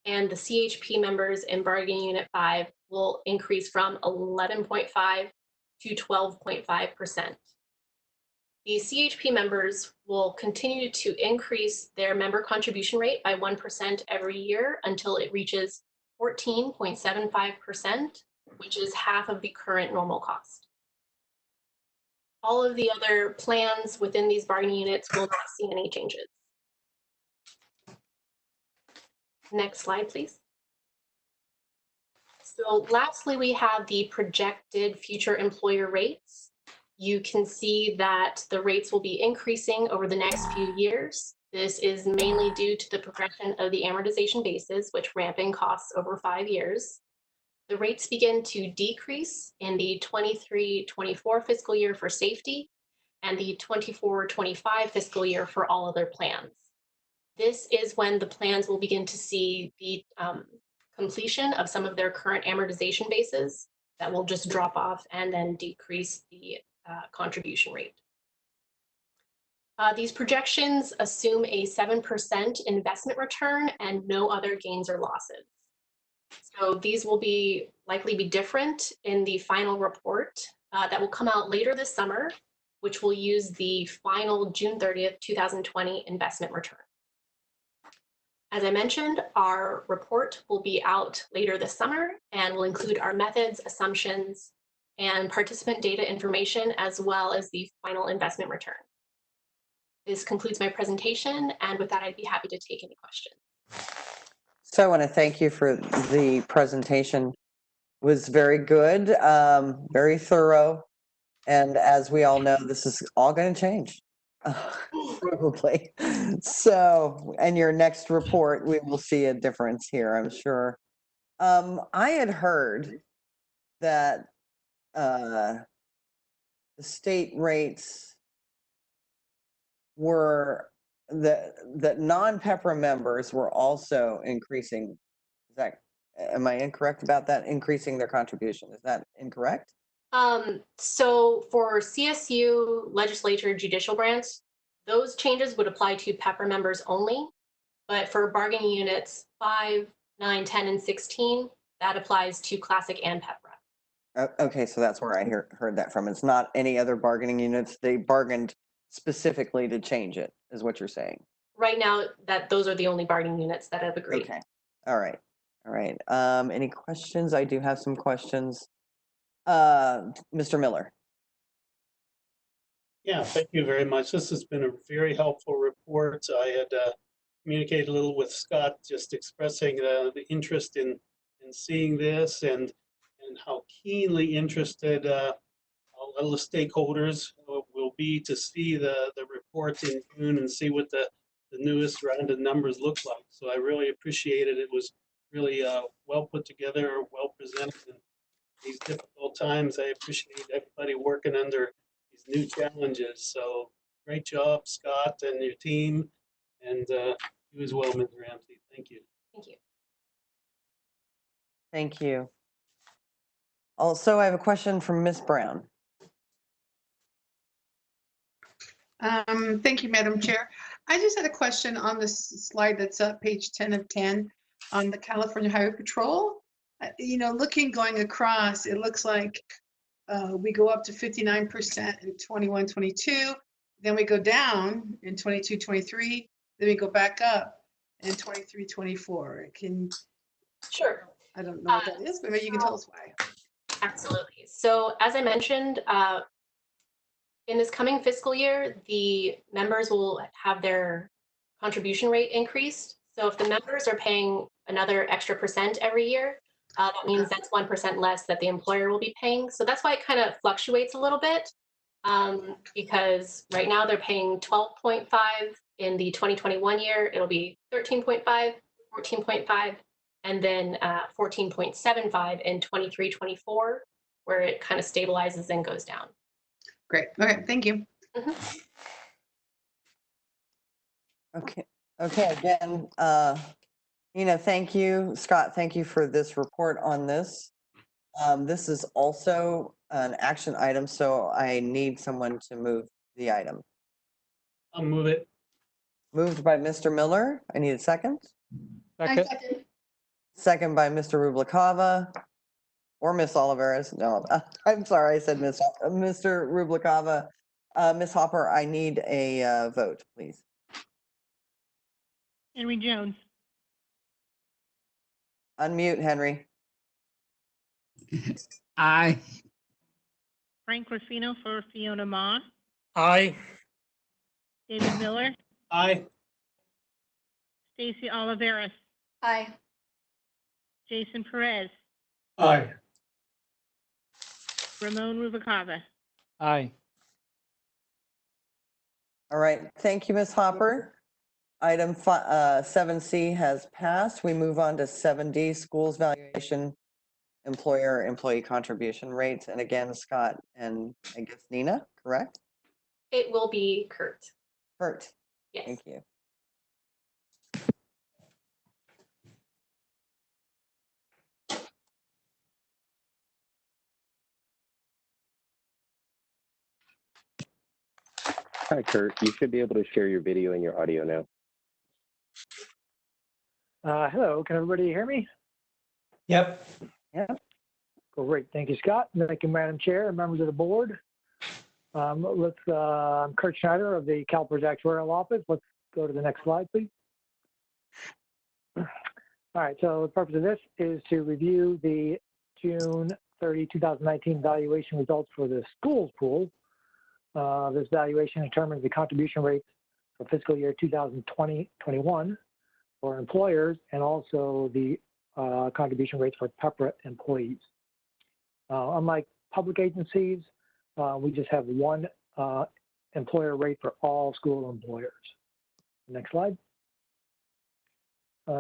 and the CHP members in bargaining unit 5 will increase from 11.5 to 12.5%. The CHP members will continue to increase their member contribution rate by 1% every year until it reaches 14.75%, which is half of the current normal cost. All of the other plans within these bargaining units will not see any changes. Next slide, please. So lastly, we have the projected future employer rates. You can see that the rates will be increasing over the next few years. This is mainly due to the progression of the amortization basis, which ramp in costs over 5 years. The rates begin to decrease in the 23-24 fiscal year for safety and the 24-25 fiscal year for all other plans. This is when the plans will begin to see the completion of some of their current amortization bases that will just drop off and then decrease the contribution rate. These projections assume a 7% investment return and no other gains or losses. So these will likely be different in the final report that will come out later this summer, which will use the final June 30th, 2020 investment return. As I mentioned, our report will be out later this summer and will include our methods, assumptions, and participant data information, as well as the final investment return. This concludes my presentation, and with that, I'd be happy to take any questions. So I want to thank you for the presentation. It was very good, very thorough. And as we all know, this is all going to change, probably. So, in your next report, we will see a difference here, I'm sure. I had heard that the state rates were that non-PEPRA members were also increasing. Am I incorrect about that? Increasing their contribution. Is that incorrect? So for CSU legislature judicial branch, those changes would apply to PEPRA members only. But for bargaining units 5, 9, 10, and 16, that applies to Classic and PEPRA. Okay, so that's where I heard that from. It's not any other bargaining units. They bargained specifically to change it, is what you're saying. Right now, those are the only bargaining units that have agreed. Okay. All right. All right. Any questions? I do have some questions. Mr. Miller. Yeah, thank you very much. This has been a very helpful report. I had communicated a little with Scott, just expressing the interest in seeing this and how keenly interested all the stakeholders will be to see the report in June and see what the newest rounded numbers look like. So I really appreciate it. It was really well put together, well presented in these difficult times. I appreciate everybody working under these new challenges. So great job, Scott and your team, and you as well, Ms. Ramsey. Thank you. Thank you. Thank you. Also, I have a question from Ms. Brown. Thank you, Madam Chair. I just had a question on this slide that's up, page 10 of 10, on the California Highway Patrol. Going across, it looks like we go up to 59% in 21, 22, then we go down in 22, 23, then we go back up in 23, 24. Sure. I don't know what that is, but maybe you can tell us why. Absolutely. So as I mentioned, in this coming fiscal year, the members will have their contribution rate increased. So if the members are paying another extra % every year, that means that's 1% less that the employer will be paying. So that's why it kind of fluctuates a little bit, because right now they're paying 12.5 in the 2021 year. It'll be 13.5, 14.5, and then 14.75 in 23-24, where it kind of stabilizes and goes down. Great. Okay. Thank you. Mm-hmm. Okay. Okay. Again, thank you, Scott. Thank you for this report on this. This is also an action item, so I need someone to move the item. I'll move it. Moved by Mr. Miller. I need a second. Second. Second by Mr. Rubalcava or Miss Oliveras. No, I'm sorry, I said Mr. Rubalcava. Ms. Hopper, I need a vote, please. Henry Jones. Unmute, Henry. Aye. Frank Rufino for Fiona Ma. Aye. David Miller. Aye. Stacy Oliveras. Aye. Jason Perez. Aye. Ramon Rubalcava. Aye. All right, thank you, Ms. Hopper. Item 7C has passed. We move on to 7D, schools valuation, employer-employee contribution rates. And again, Scott and I guess Nina, correct? It will be Kurt. Kurt. Yes. Thank you. Hi, Kurt. You should be able to share your video and your audio now. Hello, can everybody hear me? Yep. Yeah. Great, thank you, Scott. Thank you, Madam Chair and members of the board. I'm Kurt Schneider of the CalPERS Actuarial Office. Let's go to the next slide, please. All right, so the purpose of this is to review the June 30, 2019 valuation results for the schools pool. This valuation determines the contribution rates for fiscal year 2020-21 for employers and also the contribution rates for PEPRA employees. Unlike public agencies, we just have one employer rate for all school employers. Next slide.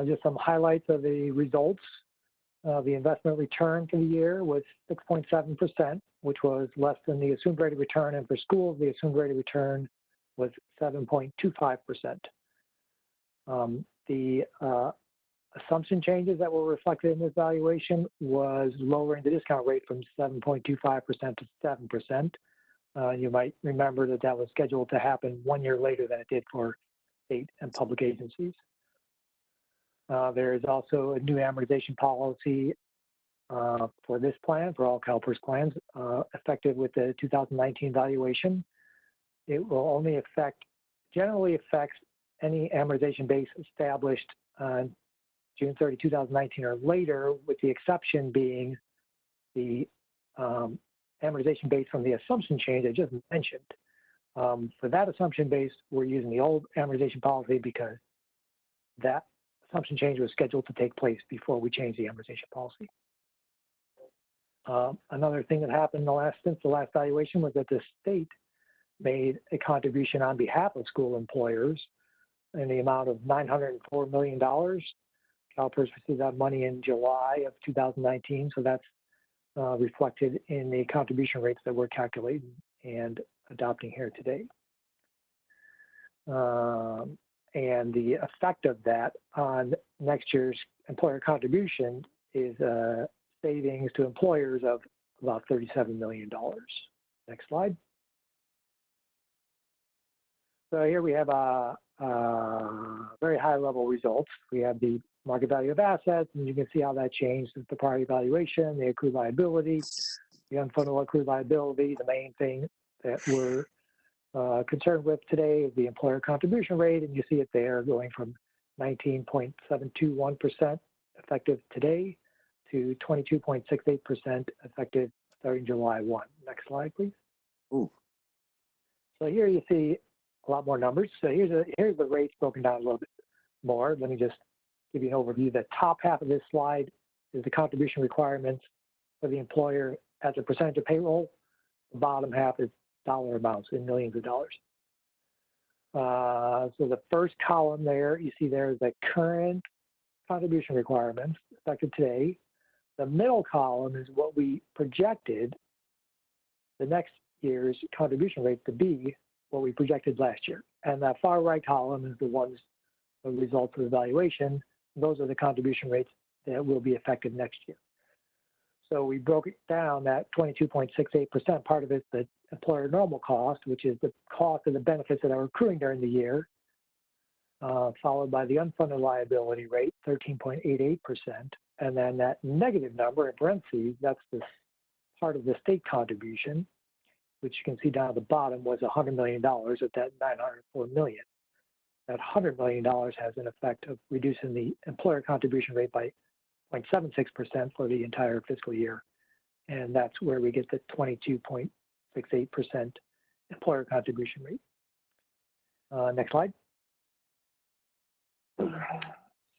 Just some highlights of the results. The investment return for the year was 6.7%, which was less than the assumed rate of return. And for schools, the assumed rate of return was 7.25%. The assumption changes that were reflected in this valuation was lowering the discount rate from 7.25% to 7%. You might remember that that was scheduled to happen 1 year later than it did for state and public agencies. There is also a new amortization policy for this plan, for all CalPERS plans, effective with the 2019 valuation. It will only generally affects any amortization base established on June 30, 2019 or later, with the exception being the amortization base from the assumption change I just mentioned. For that assumption base, we're using the old amortization policy because that assumption change was scheduled to take place before we changed the amortization policy. Another thing that happened since the last valuation was that the state made a contribution on behalf of school employers in the amount of $904 million. CalPERS received that money in July of 2019, so that's reflected in the contribution rates that we're calculating and adopting here today. And the effect of that on next year's employer contribution is savings to employers of about $37 million. Next slide. So here we have very high level results. We have the market value of assets, and you can see how that changed since the prior evaluation, the accrued liability, the unfunded accrued liability. The main thing that we're concerned with today is the employer contribution rate, and you see it there going from 19.721% effective today to 22.68% effective starting July 1. Next slide, please. Ooh. So here you see a lot more numbers. So here's the rates broken down a little bit more. Let me just give you an overview. The top half of this slide is the contribution requirements for the employer as a percentage of payroll. The bottom half is dollar amounts in millions of dollars. So the first column there, you see there is the current contribution requirements effective today. The middle column is what we projected the next year's contribution rate to be, what we projected last year. And that far right column is the results of the evaluation. Those are the contribution rates that will be effective next year. So we broke it down, that 22.68%, part of it, the employer normal cost, which is the cost of the benefits that are accruing during the year, followed by the unfunded liability rate, 13.88%. And then that negative number in parentheses, that's the part of the state contribution, which you can see down at the bottom was $100 million of that $904 million. That $100 million has an effect of reducing the employer contribution rate by 0.76% for the entire fiscal year. And that's where we get the 22.68% employer contribution rate. Next slide.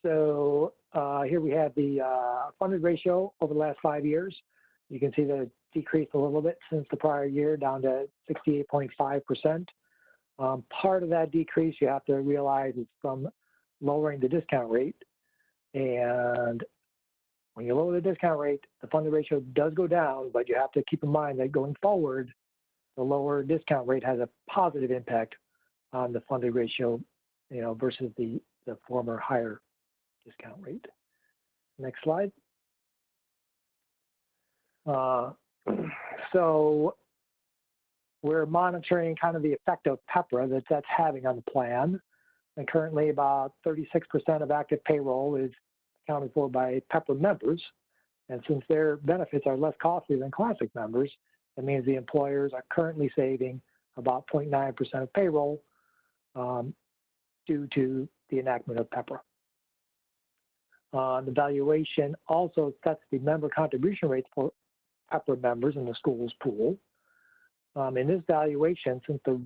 So here we have the funded ratio over the last 5 years. You can see that it decreased a little bit since the prior year, down to 68.5%. Part of that decrease, you have to realize, is from lowering the discount rate. And when you lower the discount rate, the funded ratio does go down, but you have to keep in mind that going forward, the lower discount rate has a positive impact on the funded ratio, versus the former higher discount rate. Next slide. So we're monitoring kind of the effect of PEPRA that's having on the plan. And currently about 36% of active payroll is accounted for by PEPRA members. And since their benefits are less costly than classic members, that means the employers are currently saving about 0.9% of payroll due to the enactment of PEPRA. The valuation also sets the member contribution rates for PEPRA members in the schools pool. In this valuation, since the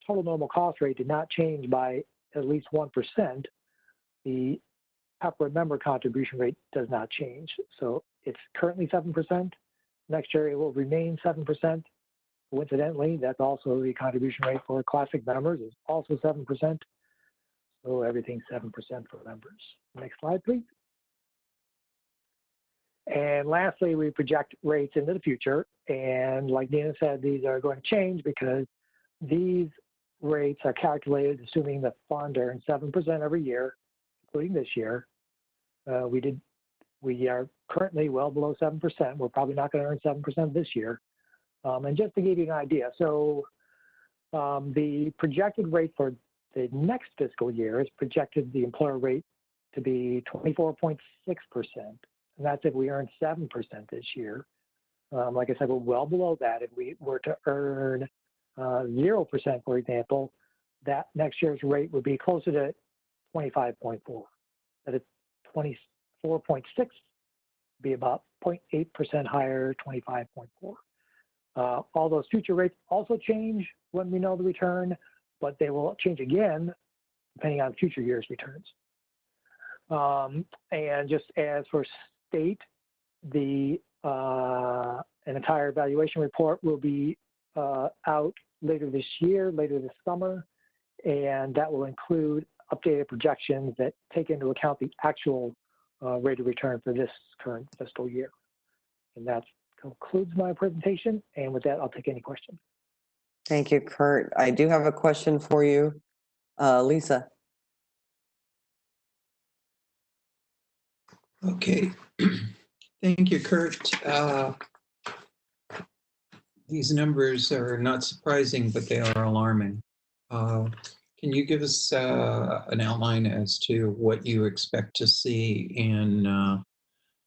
total normal cost rate did not change by at least 1%, the PEPRA member contribution rate does not change. So it's currently 7%. Next year, it will remain 7%. Coincidentally, that's also the contribution rate for classic members is also 7%. So everything's 7% for members. Next slide, please. And lastly, we project rates into the future. And like Dina said, these are going to change because these rates are calculated assuming the fund earns 7% every year, including this year. We are currently well below 7%. We're probably not going to earn 7% this year. And just to give you an idea, so the projected rate for the next fiscal year is projected the employer rate to be 24.6%. And that's if we earn 7% this year. Like I said, we're well below that. If we were to earn 0%, for example, that next year's rate would be closer to 25.4. That is 24.6 be about 0.8% higher, 25.4. All those future rates also change when we know the return, but they will change again depending on future years' returns. And just as for state, an entire evaluation report will be out later this year, later this summer, and that will include updated projections that take into account the actual rate of return for this current fiscal year. And that concludes my presentation. And with that, I'll take any questions. Thank you, Kurt. I do have a question for you, Lisa. Okay. Thank you, Kurt. These numbers are not surprising, but they are alarming. Can you give us an outline as to what you expect to see in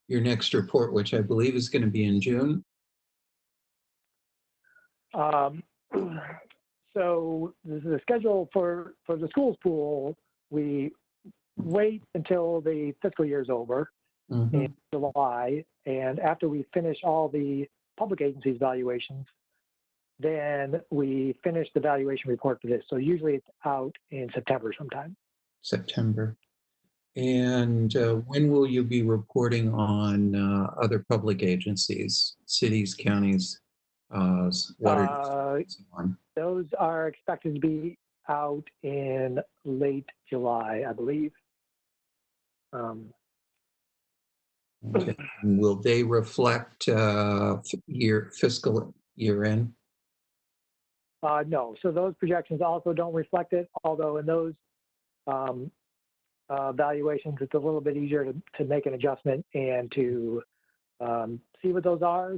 your next report, which I believe is going to be in June? So the schedule for the schools pool, we wait until the fiscal year is over in July. And after we finish all the public agencies valuations, then we finish the valuation report for this. So usually it's out in September sometime. September. And when will you be reporting on other public agencies, cities, counties, water? So on? Those are expected to be out in late July, I believe. Okay. And will they reflect fiscal year end? No, so those projections also don't reflect it, although in those valuations, it's a little bit easier to make an adjustment and to see what those are.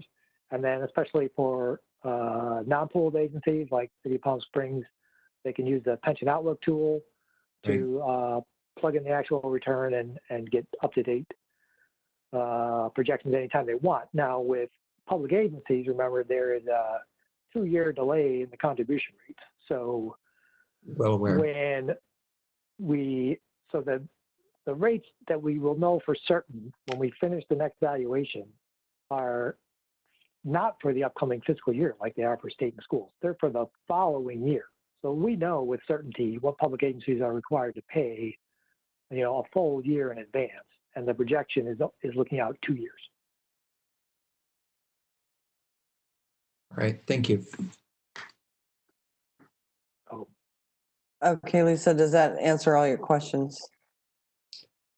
And then especially for non-pooled agencies like City of Palm Springs, they can use the Pension Outlook tool to plug in the actual return and get up-to-date projections anytime they want. Now with public agencies, remember there is a 2-year delay in the contribution rates. So well aware. So the rates that we will know for certain when we finish the next valuation are not for the upcoming fiscal year like they are for state and schools. They're for the following year. So we know with certainty what public agencies are required to pay, a full year in advance. And the projection is looking out 2 years. All right, thank you. Okay, Lisa, does that answer all your questions?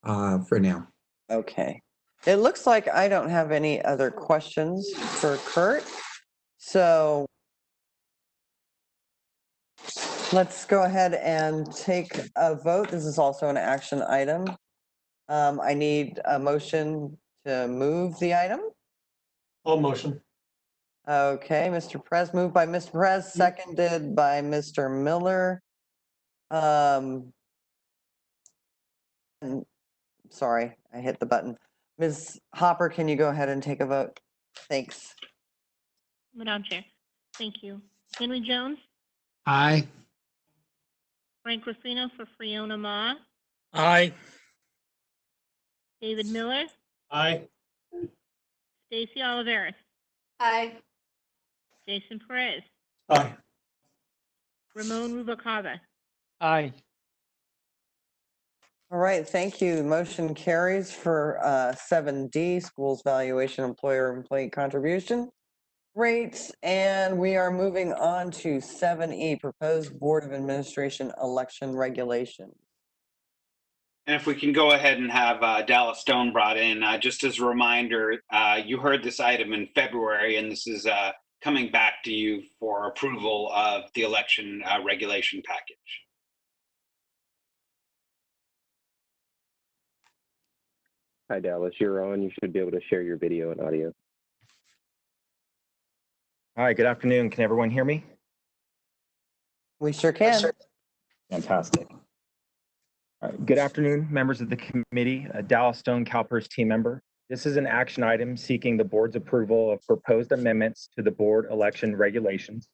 For now. Okay. It looks like I don't have any other questions for Kurt. So let's go ahead and take a vote. This is also an action item. I need a motion to move the item. All motion. Okay, Mr. Perez, moved by Mr. Perez, seconded by Mr. Miller. Sorry, I hit the button. Ms. Hopper, can you go ahead and take a vote? Thanks. Madam Chair. Thank you. Henry Jones, Aye. Frank Rufino for Fiona Ma, Aye. David Miller, Aye. Stacy Oliveris, Aye. Jason Perez, Aye. Ramon Rubacava. Aye. All right, thank you. Motion carries for 7D, schools valuation employer-employee contribution rates. And we are moving on to 7E, proposed Board of Administration election regulations. And if we can go ahead and have Dallas Stone brought in, just as a reminder, you heard this item in February, and this is coming back to you for approval of the election regulation package. Hi, Dallas. You're on. You should be able to share your video and audio. Hi, good afternoon. Can everyone hear me? We sure can. Fantastic. Good afternoon, members of the committee. Dallas Stone, CalPERS team member. This is an action item seeking the board's approval of proposed amendments to the board election regulations.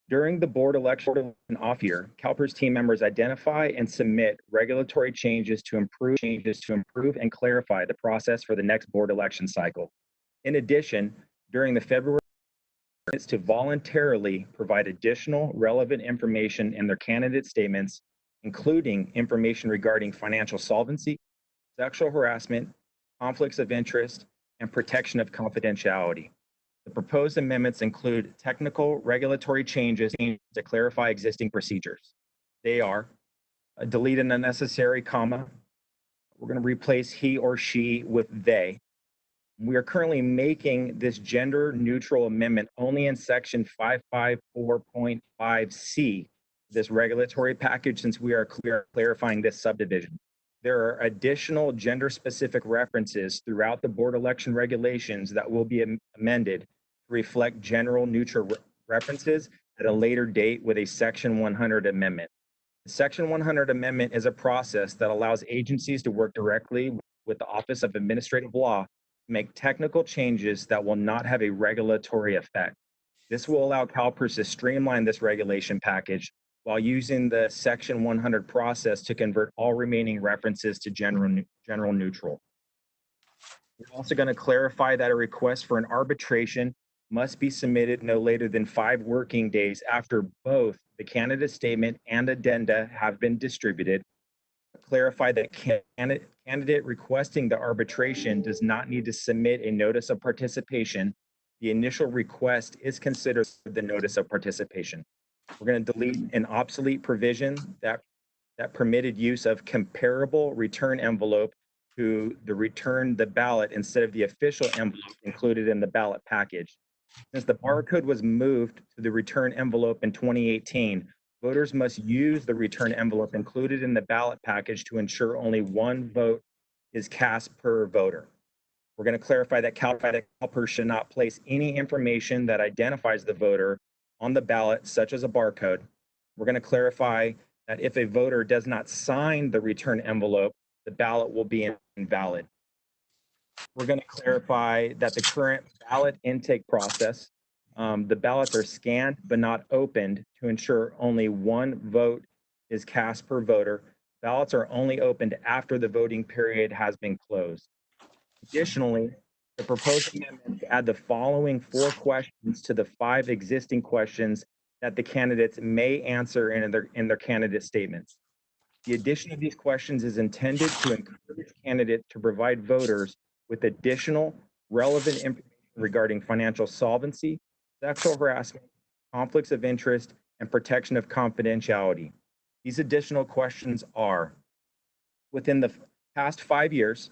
During the board election off year, CalPERS team members identify and submit regulatory changes to improve and clarify the process for the next board election cycle. In addition, during the February is to voluntarily provide additional relevant information in their candidate statements, including information regarding financial solvency, sexual harassment, conflicts of interest, and protection of confidentiality. The proposed amendments include technical regulatory changes to clarify existing procedures. They are delete an unnecessary comma. We're going to replace he or she with they. We are currently making this gender neutral amendment only in section 554.5C, this regulatory package, since we are clarifying this subdivision. There are additional gender specific references throughout the board election regulations that will be amended to reflect general neutral references at a later date with a section 100 amendment. The section 100 amendment is a process that allows agencies to work directly with the Office of Administrative Law make technical changes that will not have a regulatory effect. This will allow CalPERS to streamline this regulation package while using the Section 100 process to convert all remaining references to general neutral. We're also going to clarify that a request for an arbitration must be submitted no later than 5 working days after both the candidate statement and addenda have been distributed. Clarify that candidate requesting the arbitration does not need to submit a notice of participation. The initial request is considered the notice of participation. We're going to delete an obsolete provision that permitted use of comparable return envelope to return the ballot instead of the official envelope included in the ballot package. Since the barcode was moved to the return envelope in 2018, voters must use the return envelope included in the ballot package to ensure only one vote is cast per voter. We're going to clarify that CalPERS should not place any information that identifies the voter on the ballot, such as a barcode. We're going to clarify that if a voter does not sign the return envelope, the ballot will be invalid. We're going to clarify that the current ballot intake process, the ballots are scanned but not opened to ensure only one vote is cast per voter. Ballots are only opened after the voting period has been closed. Additionally, the proposed amendment to add the following 4 questions to the 5 existing questions that the candidates may answer in their candidate statements. The addition of these questions is intended to encourage candidates to provide voters with additional relevant information regarding financial solvency, sexual harassment, conflicts of interest, and protection of confidentiality. These additional questions are: within the past 5 years,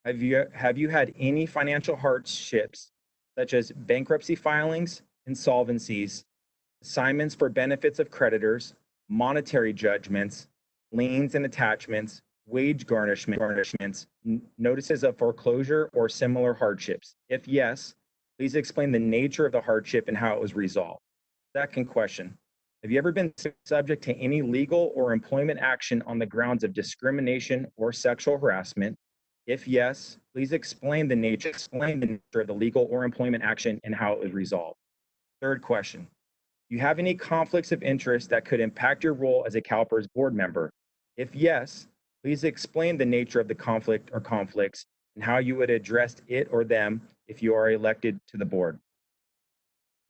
have you had any financial hardships, such as bankruptcy filings, insolvencies, assignments for benefits of creditors, monetary judgments, liens and attachments, wage garnishments, notices of foreclosure, or similar hardships? If yes, Please explain the nature of the hardship and how it was resolved. Second question, have you ever been subject to any legal or employment action on the grounds of discrimination or sexual harassment? If yes, please explain the nature of the legal or employment action and how it was resolved. Third question, do you have any conflicts of interest that could impact your role as a CalPERS board member? If yes, please explain the nature of the conflict or conflicts and how you would address it or them if you are elected to the board.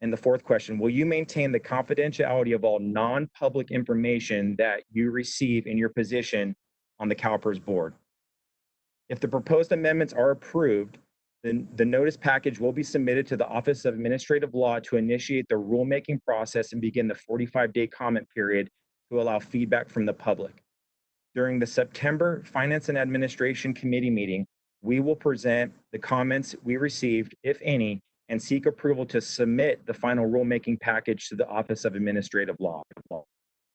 And the fourth question, will you maintain the confidentiality of all non-public information that you receive in your position on the CalPERS board? If the proposed amendments are approved, then the notice package will be submitted to the Office of Administrative Law to initiate the rulemaking process and begin the 45-day comment period to allow feedback from the public. During the September Finance and Administration Committee meeting, we will present the comments we received, if any, and seek approval to submit the final rulemaking package to the Office of Administrative Law.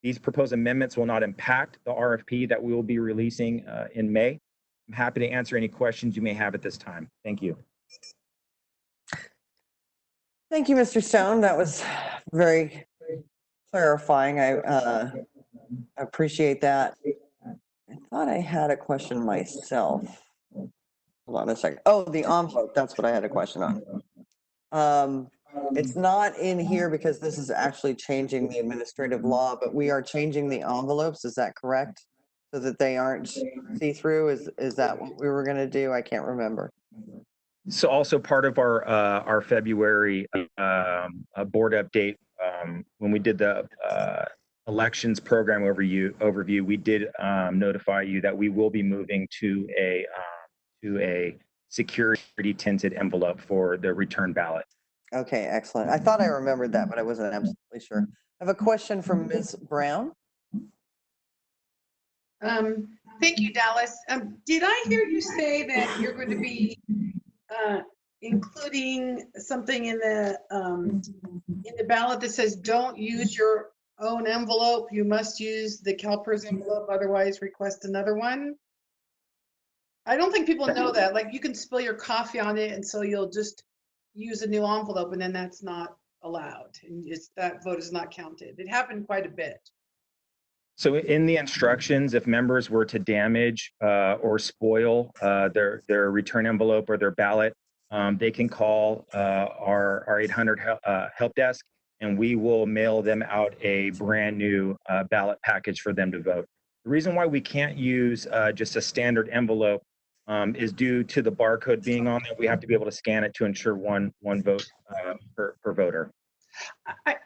These proposed amendments will not impact the RFP that we will be releasing in May. I'm happy to answer any questions you may have at this time. Thank you. Thank you, Mr. Stone. That was very clarifying. I appreciate that. I thought I had a question myself. Hold on a second. Oh, the envelope. That's what I had a question on. It's not in here because this is actually changing the administrative law, but we are changing the envelopes. Is that correct? So that they aren't see-through? Is that what we were going to do? I can't remember. So also part of our February board update, when we did the elections program overview, we did notify you that we will be moving to a security tinted envelope for the return ballot. Okay, excellent. I thought I remembered that, but I wasn't absolutely sure. I have a question from Ms. Brown. Thank you, Dallas. Did I hear you say that you're going to be including something in the ballot that says don't use your own envelope, you must use the CalPERS envelope, otherwise request another one? I don't think people know that. Like, you can spill your coffee on it, and so you'll just use a new envelope, and then that's not allowed, and that vote is not counted. It happened quite a bit. So in the instructions, if members were to damage or spoil their return envelope or their ballot, they can call our 800 help desk, and we will mail them out a brand new ballot package for them to vote. The reason why we can't use just a standard envelope is due to the barcode being on there. We have to be able to scan it to ensure one vote per voter.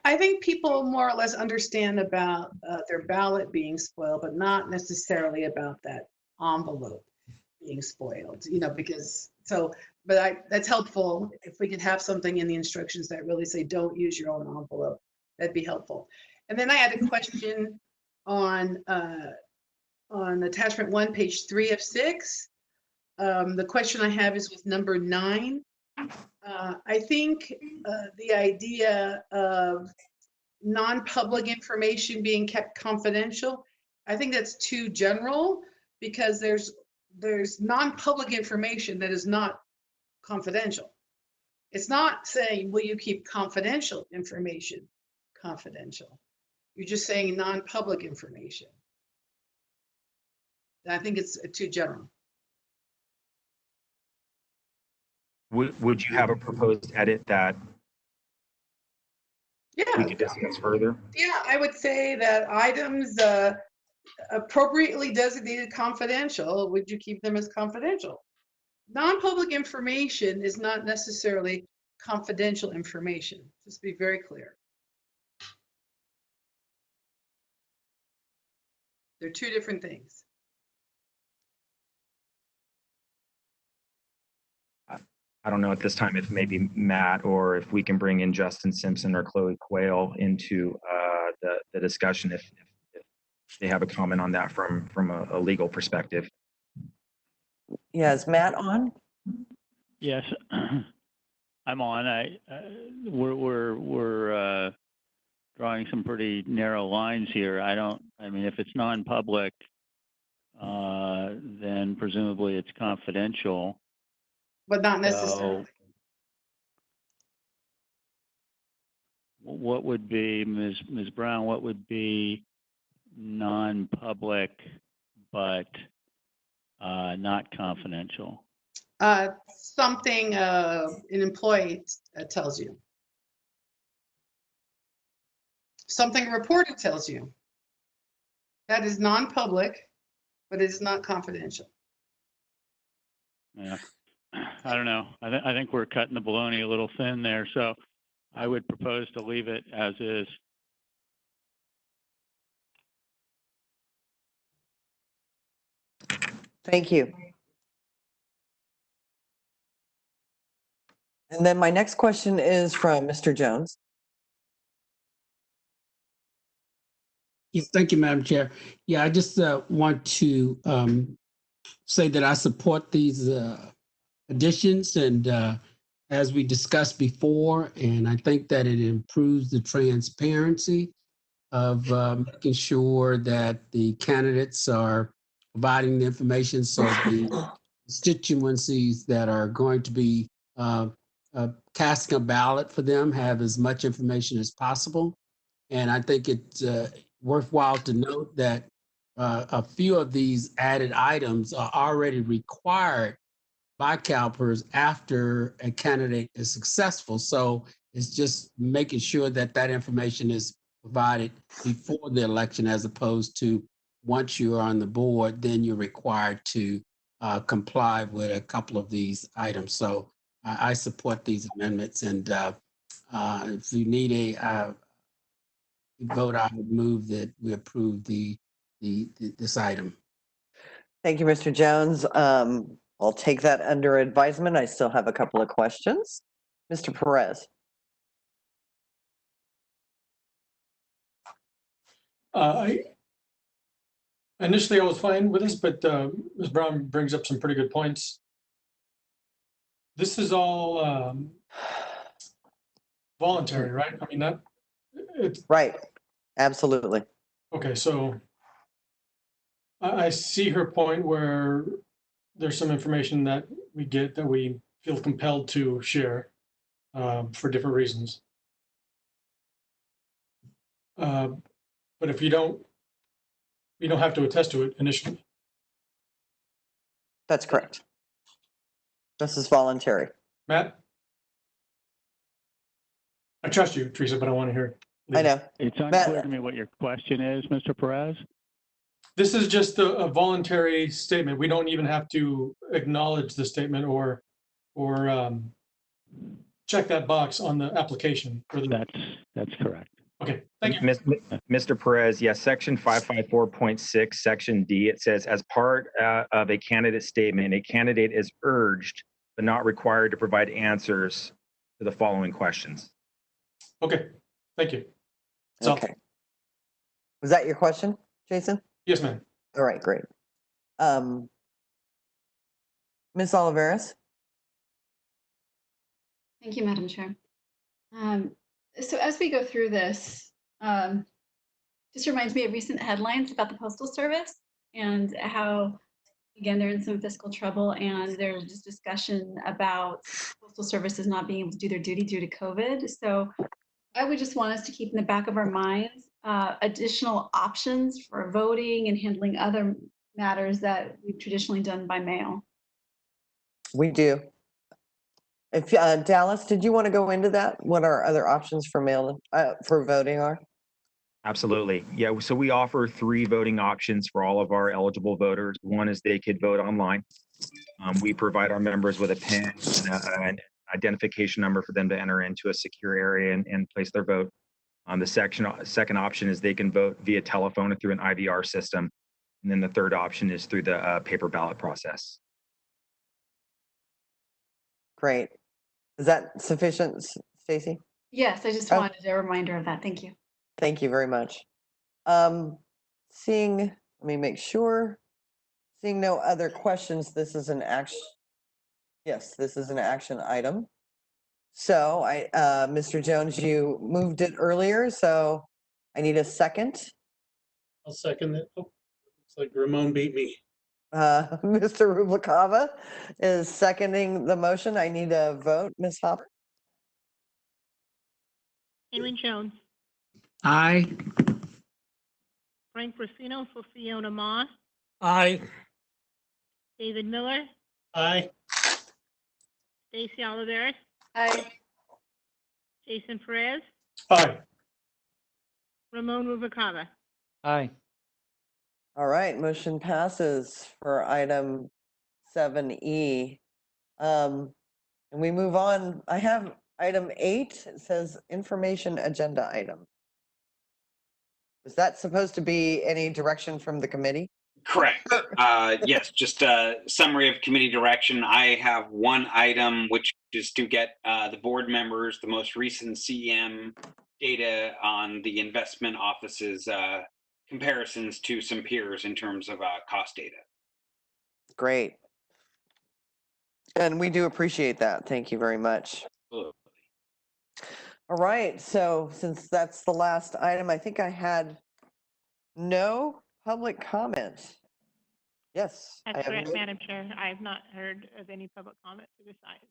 I think people more or less understand about their ballot being spoiled, but not necessarily about that envelope being spoiled, because that's helpful. If we could have something in the instructions that really say don't use your own envelope, that'd be helpful. And then I had a question on attachment 1, page 3 of 6. The question I have is with number 9. I think the idea of non-public information being kept confidential, I think that's too general, because there's non-public information that is not confidential. It's not saying, will you keep confidential information confidential? You're just saying non-public information. I think it's too general. Would you have a proposed edit that we could discuss further? Yeah, I would say that items appropriately designated confidential, would you keep them as confidential? Non-public information is not necessarily confidential information. Just be very clear. They're two different things. I don't know at this time if maybe Matt or if we can bring in Justin Simpson or Chloe Quayle into the discussion if they have a comment on that from a legal perspective. Yeah, is Matt on? Yes, I'm on. We're drawing some pretty narrow lines here. I mean, if it's non-public, then presumably it's confidential. But not necessarily. what would be, Ms. Brown, what would be non-public but not confidential? Something an employee tells you. Something a reporter tells you. That is non-public, but it is not confidential. Yeah, I don't know. I think we're cutting the bologna a little thin there, so I would propose to leave it as is. Thank you. And then my next question is from Mr. Jones. Yes, thank you, Madam Chair. Yeah, I just want to say that I support these additions, and as we discussed before, and I think that it improves the transparency of making sure that the candidates are providing the information so the constituencies that are going to be casting a ballot for them have as much information as possible. And I think it's worthwhile to note that a few of these added items are already required by CalPERS after a candidate is successful. So it's just making sure that that information is provided before the election, as opposed to once you are on the board, then you're required to comply with a couple of these items. So I support these amendments, and if you need a vote, I would move that we approve this item. Thank you, Mr. Jones. I'll take that under advisement. I still have a couple of questions. Mr. Perez. Initially, I was fine with this, but Ms. Brown brings up some pretty good points. This is all voluntary, right? I mean, it's right. Absolutely. Okay, so I see her point where there's some information that we get that we feel compelled to share for different reasons. But if you don't have to attest to it initially. That's correct. This is voluntary. Matt? I trust you, Teresa, but I want to hear. I know. It's unclear to me what your question is, Mr. Perez. This is just a voluntary statement. We don't even have to acknowledge the statement or check that box on the application. That's correct. Okay, thank you. Mr. Perez, yes, section 554.6, section D, it says, as part of a candidate statement, a candidate is urged but not required to provide answers to the following questions. Okay, thank you. Okay. Was that your question, Jason? Yes, ma'am. All right, great. Ms. Oliveras? Thank you, Madam Chair. So as we go through this, just reminds me of recent headlines about the Postal Service and how, again, they're in some fiscal trouble, and there's just discussion about Postal Services not being able to do their duty due to COVID. So I would just want us to keep in the back of our minds additional options for voting and handling other matters that we've traditionally done by mail. We do. If Dallas, did you want to go into that? What our other options for mail for voting are? Absolutely. Yeah, so we offer 3 voting options for all of our eligible voters. One is they could vote online. We provide our members with a PIN and an identification number for them to enter into a secure area and place their vote. The second option is they can vote via telephone or through an IVR system. And then the third option is through the paper ballot process. Great. Is that sufficient, Stacy? Yes, I just wanted a reminder of that. Thank you. Thank you very much. Let me make sure. Seeing no other questions, this is an action. Yes, this is an action item. So Mr. Jones, you moved it earlier, so I need a second. I'll second it. Oh, looks like Ramon beat me. Mr. Rubalcava is seconding the motion. I need a vote, Ms. Hopper. Henry Jones, Aye. Frank Racino for Fiona Ma, Aye. David Miller, Aye. Stacy Oliveris, Aye. Jason Perez, Aye. Ramon Rubalcaba. Aye. All right, motion passes for item 7E. And we move on. I have item 8. It says information agenda item. Was that supposed to be any direction from the committee? Correct. Yes, just a summary of committee direction. I have one item, which is to get the board members the most recent CEM data on the investment office's comparisons to some peers in terms of cost data. Great. And we do appreciate that. Thank you very much. Absolutely. All right, so since that's the last item, I think I had no public comment. Yes. I That's have correct, no- Madam Chair. I have not heard of any public comment for this item.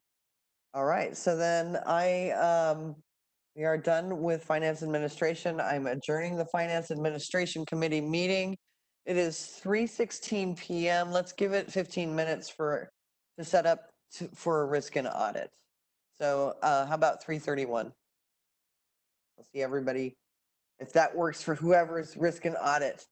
All right, so then we are done with Finance Administration. I'm adjourning the Finance Administration Committee meeting. It is 3:16 p.m. Let's give it 15 minutes to set up for a risk and audit. So how about 3:31? I'll see everybody, if that works for whoever's risk and audit.